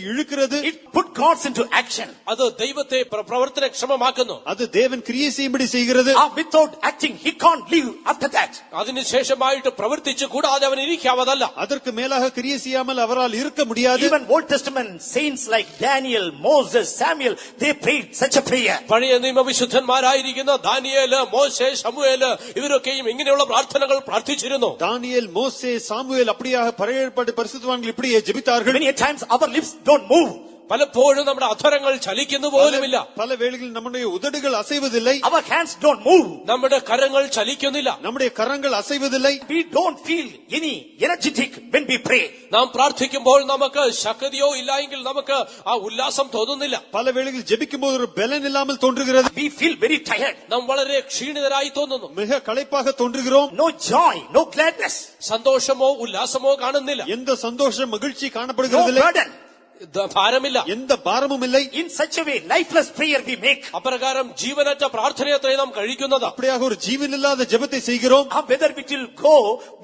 இழுக்கிறது. It put God's into action. അത് ദൈവത്തെ പ്രവർത്തനക്ഷമമാക്കുന്നു. அது தேவன் கிரியை செய்யும்படி செய்கிறது. Without acting he can't live after that. അതിനുശേഷമായിട്ട് പ്രവർത്തിച്ചു കൂടാതെ അവൻ ഇരിക്കാവതല്ല. அதற்கு மேலாக கிரியை செய்யாமல் அவரால் இருக்க முடியாது. Even Old Testament saints like Daniel, Moses, Samuel, they prayed such a prayer. പഴയ നിയമവിശുദ്ധന്മാരായിരിക്കുന്ന ദാനിയേല്, മോശെ, ശമൂവേല് ഇവരൊക്കെയും ഇങ്ങനെയുള്ള പ്രാർത്ഥനകൾ പ്രാർത്ഥിച്ചിരുന്നു. தானியேல், மோசே, சாமுவேல் அப்படியாக பழைய ஏற்பாட்டு பரிசுத்தவான்கள் இப்படியே ஜெபித்தார்கள். Many times our lips don't move. പലപ്പോഴും നമ്മുടെ അധരങ്ങൾ ചലിക്കുന്നു പോലുമില്ല. പല വേളകളിൽ നമ്മുടെ ഉദടുകൾ അസൈവதில்லை. Our hands don't move. നമ്മുടെ കരങ്ങൾ ചലിക്കുന്നില്ല. നമ്മുടെ കരങ്ങൾ അസൈവதில்லை. We don't feel any energetic when we pray. നാം പ്രാർത്ഥിക്കുമ്പോൾ നമുക്ക് ശക്തിയോ ഇല്ലെങ്കിൽ നമുക്ക് ആ ഉല്ലാസം തോന്നുന്നില്ല. പല വേളകളിൽ ജപിക്കുമ്പോൾ ഒരു ബലം ഇല്ലാமல் തോന്നുகிறது. We feel very tired. നാം വളരെ ക്ഷീണിതരായി തോന്നുന്നു. மிக களைப்பாக தோன்றுகிறோம். No joy, no gladness. സന്തോഷമോ ഉല്ലാസമോ കാണുന്നില്ല. எந்த சந்தோஷம் மகிழ்ச்சி No காணப்படுகிறதில்லை. burden. ഭാരമില്ല. எந்த பாரமும் இல்லை. In such a way lifeless prayer we make. അപ്രകാരം ജീവനറ്റ പ്രാർത്ഥനയത്രേ നാം കഴിക്കുന്നത്. அப்படியாக ஒரு ஜீவன் இல்லாத ஜெபத்தை செய்கிறோம். Whether it will go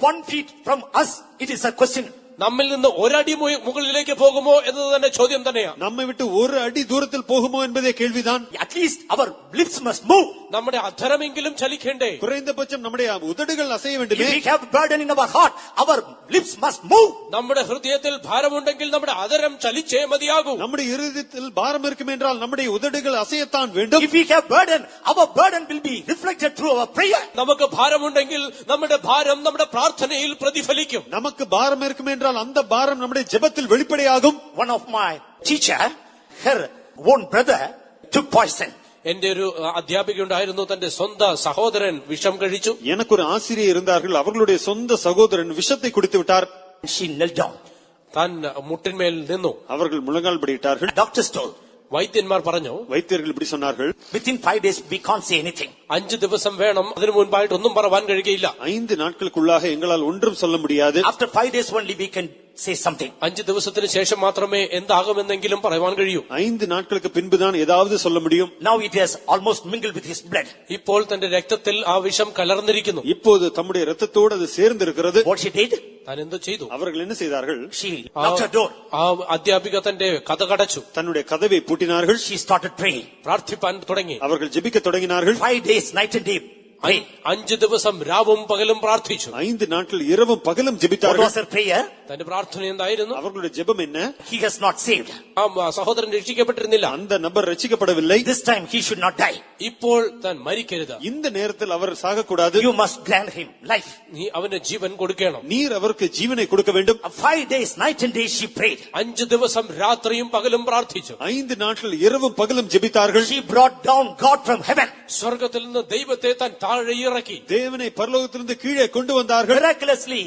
1 feet from us, it is a question. നമ്മിൽ നിന്ന് ഒരടി മുകളിലേക്ക് പോകുമോ എന്നത് തന്നെ ചോദ്യം തന്നെയാണ്. നമ്മെ വിട്ട് ഒരു അടി ദൂരത്തിൽ പോകുമോ என்பதே கேள்விதான். At least our lips must move. നമ്മുടെ അധരമെങ്കിലും ചലിക്കണ്ടേ. குறைந்தபட்சம் நம்முடைய உதடுகள் அசைய வேண்டுமே. If we have burden in our heart, our lips must move. നമ്മുടെ ഹൃദയത്തിൽ ഭാരമുണ്ടെങ്കിൽ നമ്മുടെ അധരം ചലിച്ചേ മതിയാകൂ. நம்முடைய இருதயத்தில் பாரம் இருக்கும் என்றால் நம்முடைய உதடுகள் அசையத்தான் வேண்டும். If we have burden, our burden will be reflected through our prayer. നമുക്ക് ഭാരമുണ്ടെങ്കിൽ നമ്മുടെ ഭാരം നമ്മുടെ പ്രാർത്ഥനയിൽ പ്രതിഫലിക്കും. நமக்கு பாரம் இருக்கும் என்றால் அந்த பாரம் நம்முடைய ஜெபத்தில் வெளிப்படையாகும். One of my teacher, her own brother took poison. എന്റെ ഒരു അധ്യാപിക ഉണ്ടായിരുന്നു. തന്റെ സ്വന്തം സഹോദരൻ വിഷം കഴിച്ചു. எனக்கு ஒரு ஆசிரியர் இருந்தார்கள். அவர்களுடைய சொந்த சகோதரன் விஷத்தை குடித்து விட்டார். She knelt down. താൻ മുട്ടിന്മേൽ നിന്നു. அவர்கள் முழங்கால் படியிட்டார்கள். Doctors told. വൈദ്യന്മാർ പറഞ്ഞു, வைத்தியர்கள் இப்படி சொன்னார்கள், within 5 days we can't say anything. 5 ദിവസം വേണം, അതിനു മുൻപായിട്ട് ഒന്നും പറവാൻ കഴിയുകയില്ല. 5 நாட்களுக்குள்ளாக எங்களால் ஒன்றும் சொல்ல முடியாது. After 5 days only we can say something. 5 ദിവസത്തിന് ശേഷം മാത്രമേ എന്താകുമെന്നെങ്കിലും പറയാൻ കഴിയൂ. 5 நாட்களுக்கு பின்புதான் ஏதாவது சொல்ல முடியும். Now it has almost mingled with his blood. ഇപ്പോൾ തന്റെ രക്തത്തിൽ ആ വിഷം കലർന്നിരിക്കുന്നു. இப்போது தம்முடைய இரத்தத்தோடு அது சேர்ந்திருக்கிறது. What she did? താൻ എന്ത് ചെയ്തു? அவர்கள் என்ன செய்தார்கள்? She locked her door. ആ അധ്യാപിക തന്റെ കതകടച്ചു. தன்னுடைய கதவை பூட்டினார்கள். She started praying. പ്രാർത്ഥിപ്പാൻ തുടങ്ങി. அவர்கள் ஜெபிக்க தொடங்கினார்கள். 5 days night and day. 5 ദിവസം രാവും പകലും പ്രാർത്ഥിച്ചു. 5 நாட்கள் இரவும் பகலும் What ஜெபித்தார்கள். was her prayer? തന്റെ പ്രാർത്ഥന എന്തായിരുന്നു? அவர்களுடைய ஜெபம் என்ன? He has not saved. ആ സഹോദരൻ രക്ഷിക്കപ്പെട്ടിരുന്നില്ല. அந்த நபர் ரட்சிக்கப்படவில்லை. This time he should not die. ഇപ്പോൾ താൻ മരിക്കരുത്. இந்த நேரத்தில் அவர் சாகக்கூடாது. You must grant him life. നീ അവന് ജീവൻ കൊടുക്കണം. நீர் அவருக்கு ஜீவனை கொடுக்க வேண்டும். 5 days night and day she prayed. 5 ദിവസം രാത്രിയും പകലും പ്രാർത്ഥിച്ചു. 5 நாட்கள் இரவும் பகலும் ஜெபித்தார்கள். She brought down God from heaven. സ്വർഗ്ഗത്തിൽ നിന്ന് ദൈവത്തെ താൻ താഴെ ഇറക്കി. தேவனை பரலோகத்திலிருந்து கீழே கொண்டு வந்தார்கள். Miraculously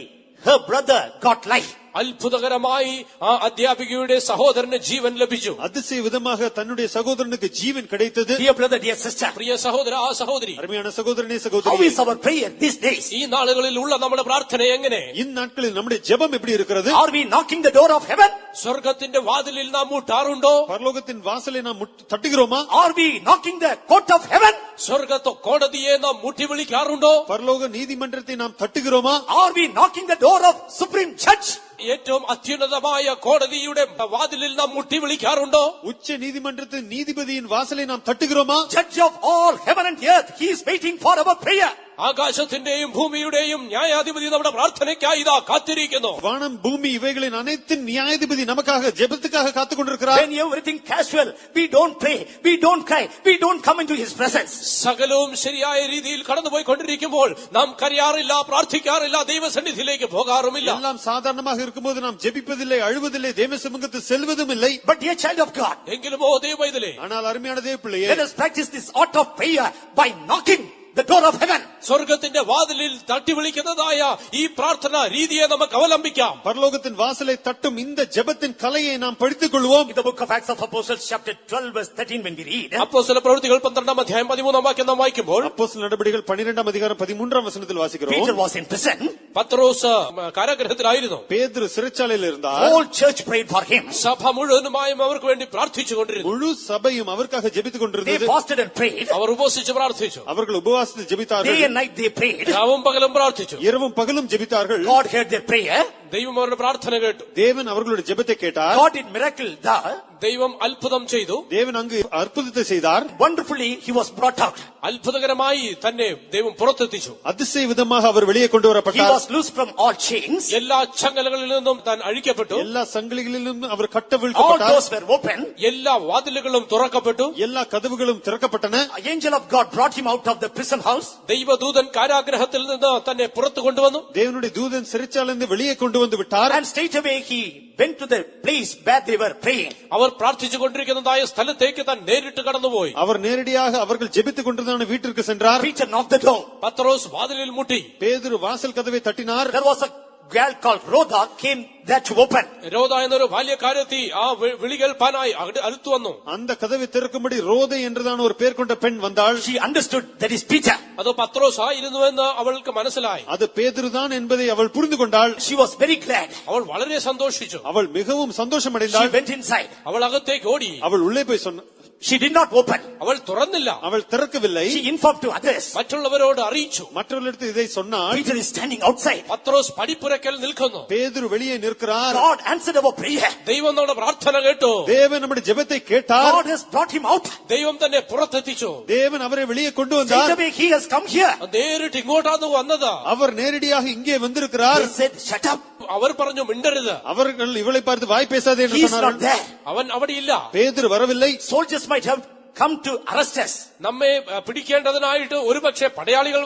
her brother got life. അത്ഭുതകരമായി ആ അധ്യാപികയുടെ സഹോദരന് ജീവൻ ലഭിച്ചു. அதிசய விதமாக தன்னுடைய சகோதரனுக்கு ஜீவன் கிடைத்தது. Dear brother, dear sister, പ്രിയ സഹോദര, ആ സഹോദരി, அருமையான சகோதரனே how சகோதரி, is our prayer these days? ഈ നാളുകളിൽ ഉള്ള നമ്മുടെ പ്രാർത്ഥന എങ്ങനെ? இந்நாட்களில் நம்முடைய ஜெபம் எப்படி இருக்கிறது? Are we knocking the door of heaven? സ്വർഗ്ഗത്തിന്റെ വാതിലിൽ നാം മുട്ടാറുണ്ടോ? பரலோகத்தின் வாசலை நாம் தட்டுகிறோமா? Are we knocking the court of heaven? സ്വർഗ്ഗത്തെ കോടതിയെ നാം മുട്ടി വിളിക്കാറുണ്ടോ? பரலோக நீதிமன்றத்தை நாம் தட்டுகிறோமா? Are we knocking the door of supreme judge? ഏറ്റവും അത്യുന്നതമായ കോടതിയുടെ വാതിലിൽ നാം മുട്ടി വിളിക്കാറുണ്ടോ? உச்ச நீதிமன்றத்தின் நீதிபதியின் வாசலை நாம் தட்டுகிறோமா? Judge of all heaven and earth, he is waiting for our prayer. ആകാശത്തിന്റെയും ഭൂമിയുടെയും ന്യായാധിപതി നമ്മുടെ പ്രാർത്ഥനയ്ക്കായി ഇതാ കാത്തിരിക്കുന്നു. வானம் பூமி இவைகளின் அனைத்தின் நியாயாதிபதி நமக்காக ஜெபத்துக்காக காத்துக் கொண்டிருக்கிறார். When everything casual, we don't pray, we don't cry, we don't come into his presence. സകലവും ശരിയായ രീതിയിൽ കടന്നുപോയിക്കൊണ്ടിരിക്കുമ്പോൾ നാം കരയാറില്ല, പ്രാർത്ഥിക്കാറില്ല, ദൈവസന്നിധിയിലേക്ക് പോകാറുമില്ല. எல்லாம் சாதாரணமாக இருக்கும்போது நாம் ஜெபிப்பதில்லை, அழுவதில்லை, தேவ சமூகத்தில் செல்வதும் இல்லை. But dear child of God, എങ്കിലും ഓ ദൈവമൈതലേ, ஆனால் அருமையான தேவ பிள்ளையே, let us practice this art of prayer by knocking the door of heaven. സ്വർഗ്ഗത്തിന്റെ വാതിലിൽ തട്ടി വിളിക്കുന്നതായ ഈ പ്രാർത്ഥന രീതിയെ നമുക്ക് അവലംബിക്കാം. பரலோகத்தின் வாசலை தட்டும் இந்த ஜெபத்தின் கலையை நாம் படித்துக் கொள்வோம். In the book of Acts of Apostles chapter 12 verse 13 when we read, അപ്പോസ്തല പ്രവൃത്തികൾ 12 അധ്യായം 13 വാക്യം നാം വായിക്കുമ്പോൾ, அப்போஸ்தலர் நடபடிகள் 12 அதிகாரம் 13 வசனத்தில் வாசிக்கிறோம். Peter was in prison. പത്രോസ് കാരാഗൃഹത്തിലായിരുന്നു. பேதுரு சிறைச்சாலையில் இருந்தார். Whole church prayed for him. സഭ മുഴുവനുമായും അവർക്ക് വേണ്ടി പ്രാർത്ഥിച്ചുകൊണ്ടിരുന്നു. முழு சபையும் அவருக்காக ஜெபித்துக் They கொண்டிருந்தது. fasted and prayed. അവർ ഉപവസിച്ച് പ്രാർത്ഥിച്ചു. அவர்கள் உபவாசத்தில் Day ஜெபித்தார்கள். and night they prayed. രാവും പകലും പ്രാർത്ഥിച്ചു. இரவும் பகலும் ஜெபித்தார்கள். God heard their prayer. ദൈവം അവരുടെ പ്രാർത്ഥന കേട്ടു. தேவன் அவர்களுடைய ஜெபத்தை கேட்டார். God did miracle there. ദൈവം അത്ഭുതം ചെയ്തു. தேவன் அங்கு அற்புதத்தை செய்தார். Wonderfully he was brought out. അത്ഭുതകരമായി തന്നെ ദൈവം പുറത്തെത്തിച്ചു. அதிசய விதமாக அவர் வெளியே கொண்டு He வரப்பட்டார். was loose from all chains. എല്ലാ ചങ്ങലകളിൽ നിന്നും താൻ അഴിക്കപ്പെട്ടു. எல்லா சங்கிலிகளிலும் அவர் All கட்டவிழ்க்கப்பட்டார். doors were open. എല്ലാ വാതിലുകളും തുറക്കപ്പെട്ടു. எல்லா கதவுகளும் திறக்கப்பட்டன. An angel of God brought him out of the prison house. ദൈവദൂതൻ കാരാഗ്രഹത്തിൽ നിന്ന് തന്നെ പുറത്തു കൊണ്ടുവന്നു. தேவனுடைய தூதன் சிறைச்சாலிருந்து வெளியே கொண்டு வந்து விட்டார். And straightaway he went to the place where they were praying. അവർ പ്രാർത്ഥിച്ചുകൊണ്ടിരിക്കുന്നതായ സ്ഥലത്തേക്ക് താൻ നേരിട്ട് കടന്നുപോയി. அவர் நேரடியாக அவர்கள் ஜெபித்துக் கொண்டிருந்த வீட்டிற்கு சென்றார். Peter knocked the door. പത്രോസ് വാതിലിൽ മുട്ടി. பேதுரு வாசல் கதவை தட்டினார். There was a girl called Rhoda came there to open. രോദ എന്നൊരു ബാല്യക്കാരത്തി ആ വിളി കേൾപ്പാനായി അടുത്തു വന്നു. அந்த கதவை திறக்கும்படி ரோதை என்றுதான் ஒரு பேர் கொண்ட பெண் வந்தாள். She understood that is Peter. അത് പത്രോസ് ആയിരുന്നുവെന്ന് അവൾക്ക് മനസ്സിലായി. அது பேதுருதான் என்பதை அவள் புரிந்து கொண்டாள். She was very glad. അവൾ വളരെ സന്തോഷിച്ചു. அவள் மிகவும் சந்தோஷம் She அடைந்தாள். went inside. അവൾ അകത്തേക്ക് ഓടി. அவள் உள்ளே போய் சொன்ன She did not open. അവൾ തുറന്നില്ല. அவள் திறக்கவில்லை. She informed to others. മറ്റുള്ളവരോട് അറിയിച്ചു. மற்றவர்களிடத்து இதை சொன்னாள். Peter is standing outside. പത്രോസ് പടിപ്പുരക്കൽ നിൽക്കുന്നു. பேதுரு வெளியே நிற்கிறார். God answered our prayer. ദൈവം നമ്മുടെ പ്രാർത്ഥന കേട്ടു. தேவன் நம்முடைய ஜெபத்தை கேட்டார். God has brought him out. ദൈവം തന്നെ പുറത്തെത്തിച്ചു. தேவன் அவரை வெளியே கொண்டு வந்தார். Straightaway he has come here. നേരിട്ട് ഇങ്ങോട്ടാണ് വന്നത്. அவர் நேரடியாக இங்கே வந்திருக்கிறார். They said, shut up. അവർ പറഞ്ഞു മിണ്ടരുത്. அவர்கள் இவளை பார்த்து வாய் பேசாதே என்று He is not சொன்னார்கள். there. അവൻ അവിടെയില്ല. பேதுரு வரவில்லை. Soldiers might have come to arrest us. നമ്മെ പിടിക്കേണ്ടതിനായിട്ട് ഒരുപക്ഷെ പടയാളികൾ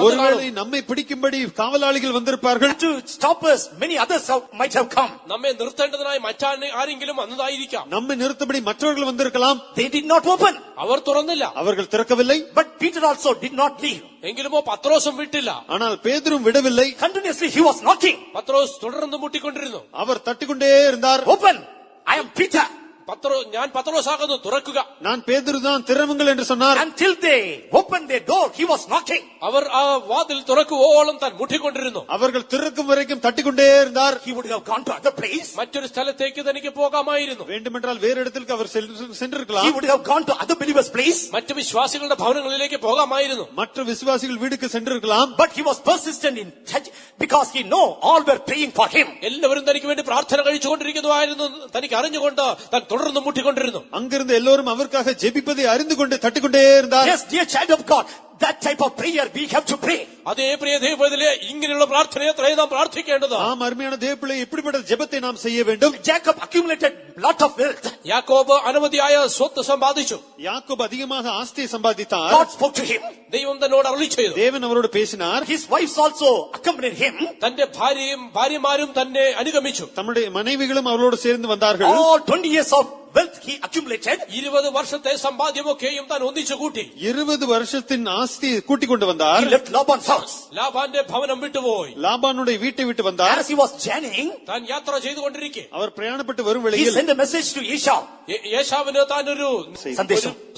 ஒருவேளை நம்மை பிடிக்கும்படி காவலாளிகள் வந்திருப்பார்கள். To stop us, many others might have come. നമ്മെ നിർത്തേണ്ടതിനായി മറ്റാരെങ്കിലും വന്നതായിരിക്കാം. நம்மை நிறுத்தபடி மற்றவர்கள் வந்திருக்கலாம். They did not open. അവർ തുറന്നില്ല. அவர்கள் திறக்கவில்லை. But Peter also did not leave. എങ്കിലുമോ പത്രോസും വിട്ടില്ല. ஆனால் பேதுரும் விடவில்லை. Continuously he was knocking. പത്രോസ് തുടർന്ന് മുട്ടിക്കൊണ്ടിരുന്നു. அவர் தட்டிக்கொண்டே இருந்தார். Open. I am Peter. ഞാൻ പത്രോസാകുന്നു, തുറക്കുക. நான் பேதுருதான், திறவுங்கள் என்று சொன்னார். Until they opened their door, he was knocking. അവർ ആ വാതിൽ തുറക്കുവോളം താൻ മുട്ടിക്കൊണ്ടിരുന്നു. அவர்கள் திறக்கும் வரைக்கும் தட்டிக்கொண்டே இருந்தார். He would have gone to other place. മറ്റൊരു സ്ഥലത്തേക്ക് തനിക്ക് പോകാമായിരുന്നു. வேண்டுமென்றால் வேறு இடத்திற்கு அவர் He சென்றிருக்கலாம். would have gone to other believers' place. മറ്റു വിശ്വാസികളുടെ ഭവനങ്ങളിലേക്ക് പോകാമായിരുന്നു. மற்ற விசுவாசிகள் வீடுக்கு சென்றிருக்கலாம். But he was persistent in touch because he know all were praying for him. എല്ലാവരും തനിക്ക് വേണ്ടി പ്രാർത്ഥന കഴിച്ചുകൊണ്ടിരിക്കുന്നതായിരുന്നു തനിക്ക് അറിഞ്ഞുകൊണ്ട് താൻ തുടർന്ന് മുട്ടിക്കൊണ്ടിരുന്നു. அங்கிருந்து எல்லோரும் அவருக்காக ஜெபிப்பதை அறிந்து கொண்டு தட்டிக்கொண்டே இருந்தார். Yes, dear child of God, that type of prayer we have to pray. അതേ പ്രിയ ദൈവത്തിലെ ഇങ്ങനെയുള്ള പ്രാർത്ഥനയെ അത്രയും നാം പ്രാർത്ഥിക്കേണ്ടത്. ஆம் அருமையான தேவப்பிள்ளை, இப்படிப்பட்ட ஜெபத்தை நாம் செய்ய வேண்டும். Jacob accumulated lot of wealth. യാക്കോബ് അനവധിയായ സ്വത്ത് സമ്പാദിച്ചു. யாக்கோபு அதிகமாக ஆஸ்தியை சம்பாதித்தார். God spoke to him. ദൈവം തന്നോട് അരുളി ചെയ്തു. தேவன் அவரோடு பேசினார். His wives also accompanied him. തന്റെ ഭാര്യമാരും തന്നെ അനുഗമിച്ചു. தம்முடைய மனைவிகளும் அவரோடு சேர்ந்து வந்தார்கள். All 20 years of wealth he accumulated. 20 വർഷത്തെ സമ്പാദ്യമൊക്കെയും താൻ ഒന്നിച്ചു കൂട്ടി. 20 வருஷத்தின் ஆஸ்தியை கூட்டிக் கொண்டு வந்தார். He left Laban's house. ലാബാന്റെ ഭവനം വിട്ടുപോയി. லாபானுடைய வீட்டை விட்டு வந்தார். As he was journeying, താൻ യാത്ര ചെയ്തുകൊണ്ടിരിക്കെ அவர் பிரயாணப்பட்டு வரும் he வேளையில் sent a message to Esau. യേശാവിന് താൻ ഒരു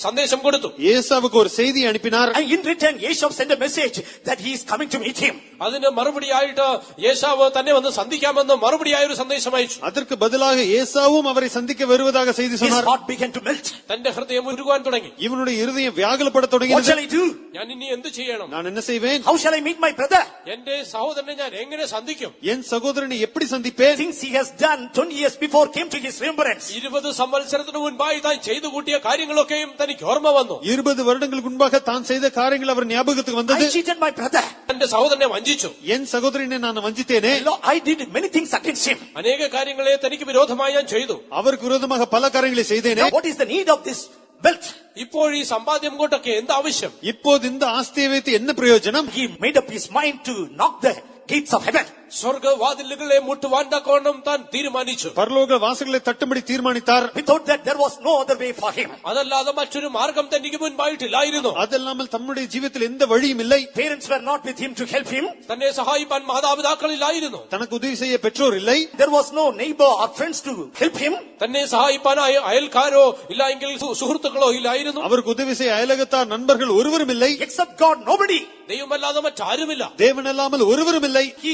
സന്ദേശം കൊടുത്തു. ஏசாவுக்கு ஒரு செய்தி அனுப்பினார். And in return, Esau sent a message that he is coming to meet him. അതിന് മറുപടിയായിട്ട് യേശാവ് തന്നെ വന്ന് സന്ധിക്കാമെന്ന് മറുപടിയായ ഒരു സന്ദേശം അയച്ചു. அதற்கு பதிலாக ஏசாவும் அவரை சந்திக்க வருவதாக செய்தி His சொன்னார். heart began to melt. തന്റെ ഹൃദയം ഉരുകുവാൻ തുടങ്ങി. இவனுடைய இருதயம் வியாகுலப்பட What shall தொடங்கியது. I do? ഞാൻ ഇനി എന്ത് ചെയ്യണം? நான் என்ன செய்வேன்? How shall I meet my brother? എന്റെ സഹോദരനെ ഞാൻ എങ്ങനെ സന്ധിക്കും? என் சகோதரனை எப்படி சந்திப்பேன்? Things he has done 20 years before came to his remembrance. 20 സംവത്സരത്തിന് മുൻപായി താൻ ചെയ്തു കൂട്ടിയ കാര്യങ്ങളൊക്കെയും തനിക്ക് ഓർമ്മ വന്നു. 20 வருடங்களுக்கு முன்பாக தான் செய்த காரியங்கள் அவர் ஞாபகத்துக்கு I வந்தது. cheated my brother. എന്റെ സഹോദരനെ വഞ്ചിച്ചു. என் சகோதரனை நான் வஞ்சித்தேனே. I did many things against him. അനേക കാര്യങ്ങളെ തനിക്ക് വിരോധമായി ഞാൻ ചെയ്തു. அவருக்கு விரோதமாக பல காரியங்களை செய்தேனே. Now, what is the need of this wealth? ഇപ്പോൾ ഈ സമ്പാദ്യം കൊണ്ടൊക്കെ എന്ത് ആവശ്യം? இப்போது இந்த ஆஸ்தியை வைத்து என்ன பிரயோஜனம்? He made up his mind to knock the gates of heaven. സ്വർഗവാതിലുകളെ മുട്ടുവാൻ തക്കവണ്ണം താൻ തീരുമാനിച്ചു. பரலோக வாசல்களை தட்டும்படி தீர்மானித்தார். Without that, there was no other way for him. അതല്ലാതെ മറ്റൊരു മാർഗം തനിക്ക് മുൻപായിട്ടില്ലായിരുന്നു. அதல்லாமல் தம்முடைய ஜீவிதத்தில் எந்த வழியும் இல்லை. Parents were not with him to help him. തന്നെ സഹായിപ്പാൻ മാതാപിതാക്കളില്ലായിരുന്നു. தனக்கு உதவி செய்ய பெற்றோர் இல்லை. There was no neighbor or friends to help him. തന്നെ സഹായിപ്പാനായി അയൽക്കാരോ ഇല്ല എങ്കിൽ സുഹൃത്തുക്കളോ ഇല്ലായിരുന്നു. அவருக்கு உதவி செய்ய அயலகத்தார் நண்பர்கள் ஒருவரும் இல்லை. Except God, nobody. ദൈവമല്ലാതെ മറ്റാരുമില്ല. தேவன் அல்லாமல் ஒருவரும் இல்லை. He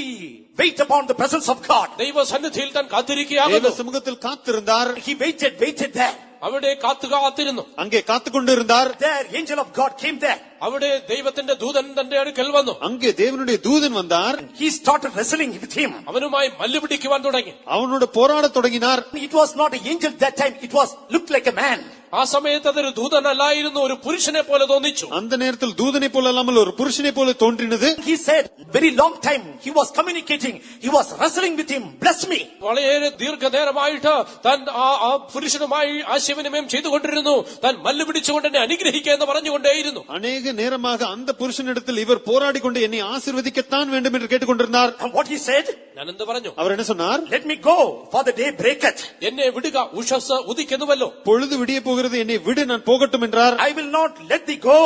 wait upon the presence of God. ദൈവ സന്നിധിയിൽ താൻ தேவ കാത്തിരിക്കുകയാകുന്നു. சமூகத்தில் காத்திருந்தார். He waited there. അവിടെ കാത്തിരുന്നു. அங்கே காத்துக்கொண்டிருந்தார். There, angel of God came there. അവിടെ ദൈവത്തിന്റെ ദൂതൻ തന്റെ അടുക്കൽ വന്നു. அங்கே தேவனுடைய தூதன் வந்தார். He started wrestling with him. അവനുമായി മല്ലുപിടിക്കുവാൻ തുടങ്ങി. அவனோடு போராடத் தொடங்கினார். It was not an angel that time. It was looked like a man. ആ സമയത്ത് അതൊരു ദൂതനല്ലായിരുന്നു, ഒരു പുരുഷനെ പോലെ തോന്നിച്ചു. அந்த நேரத்தில் தூதனை போல அல்லாமல் ஒரு புருஷனை போல தோன்றினது. He said, very long time he was communicating. He was wrestling with him. Bless me. വളരെ ദീർഘനേരമായിട്ട് താൻ ആ പുരുഷനുമായി ആശയവിനിമയം ചെയ്തുകൊണ്ടിരുന്നു. താൻ മല്ലുപിടിച്ചുകൊണ്ട് എന്നെ അനുഗ്രഹിക്കുക എന്ന് പറഞ്ഞുകൊണ്ടേയിരുന്നു. அநேக நேரமாக அந்த புருஷனிடத்தில் இவர் போராடிக்கொண்டு என்னை ஆசீர்வதிக்கத்தான் வேண்டும் என்று கேட்டுக்கொண்டிருந்தார். And what he said? ഞാൻ എന്ത് പറഞ്ഞു? அவர் என்ன சொன்னார்? Let me go, for the day breaketh. എന്നെ വിടുക, ഉഷസ് ഉദിക്കുന്നുവല്ലോ. பொழுது விடிய போகிறது, என்னை விடு, நான் போகட்டும் என்றார். I will not let thee go.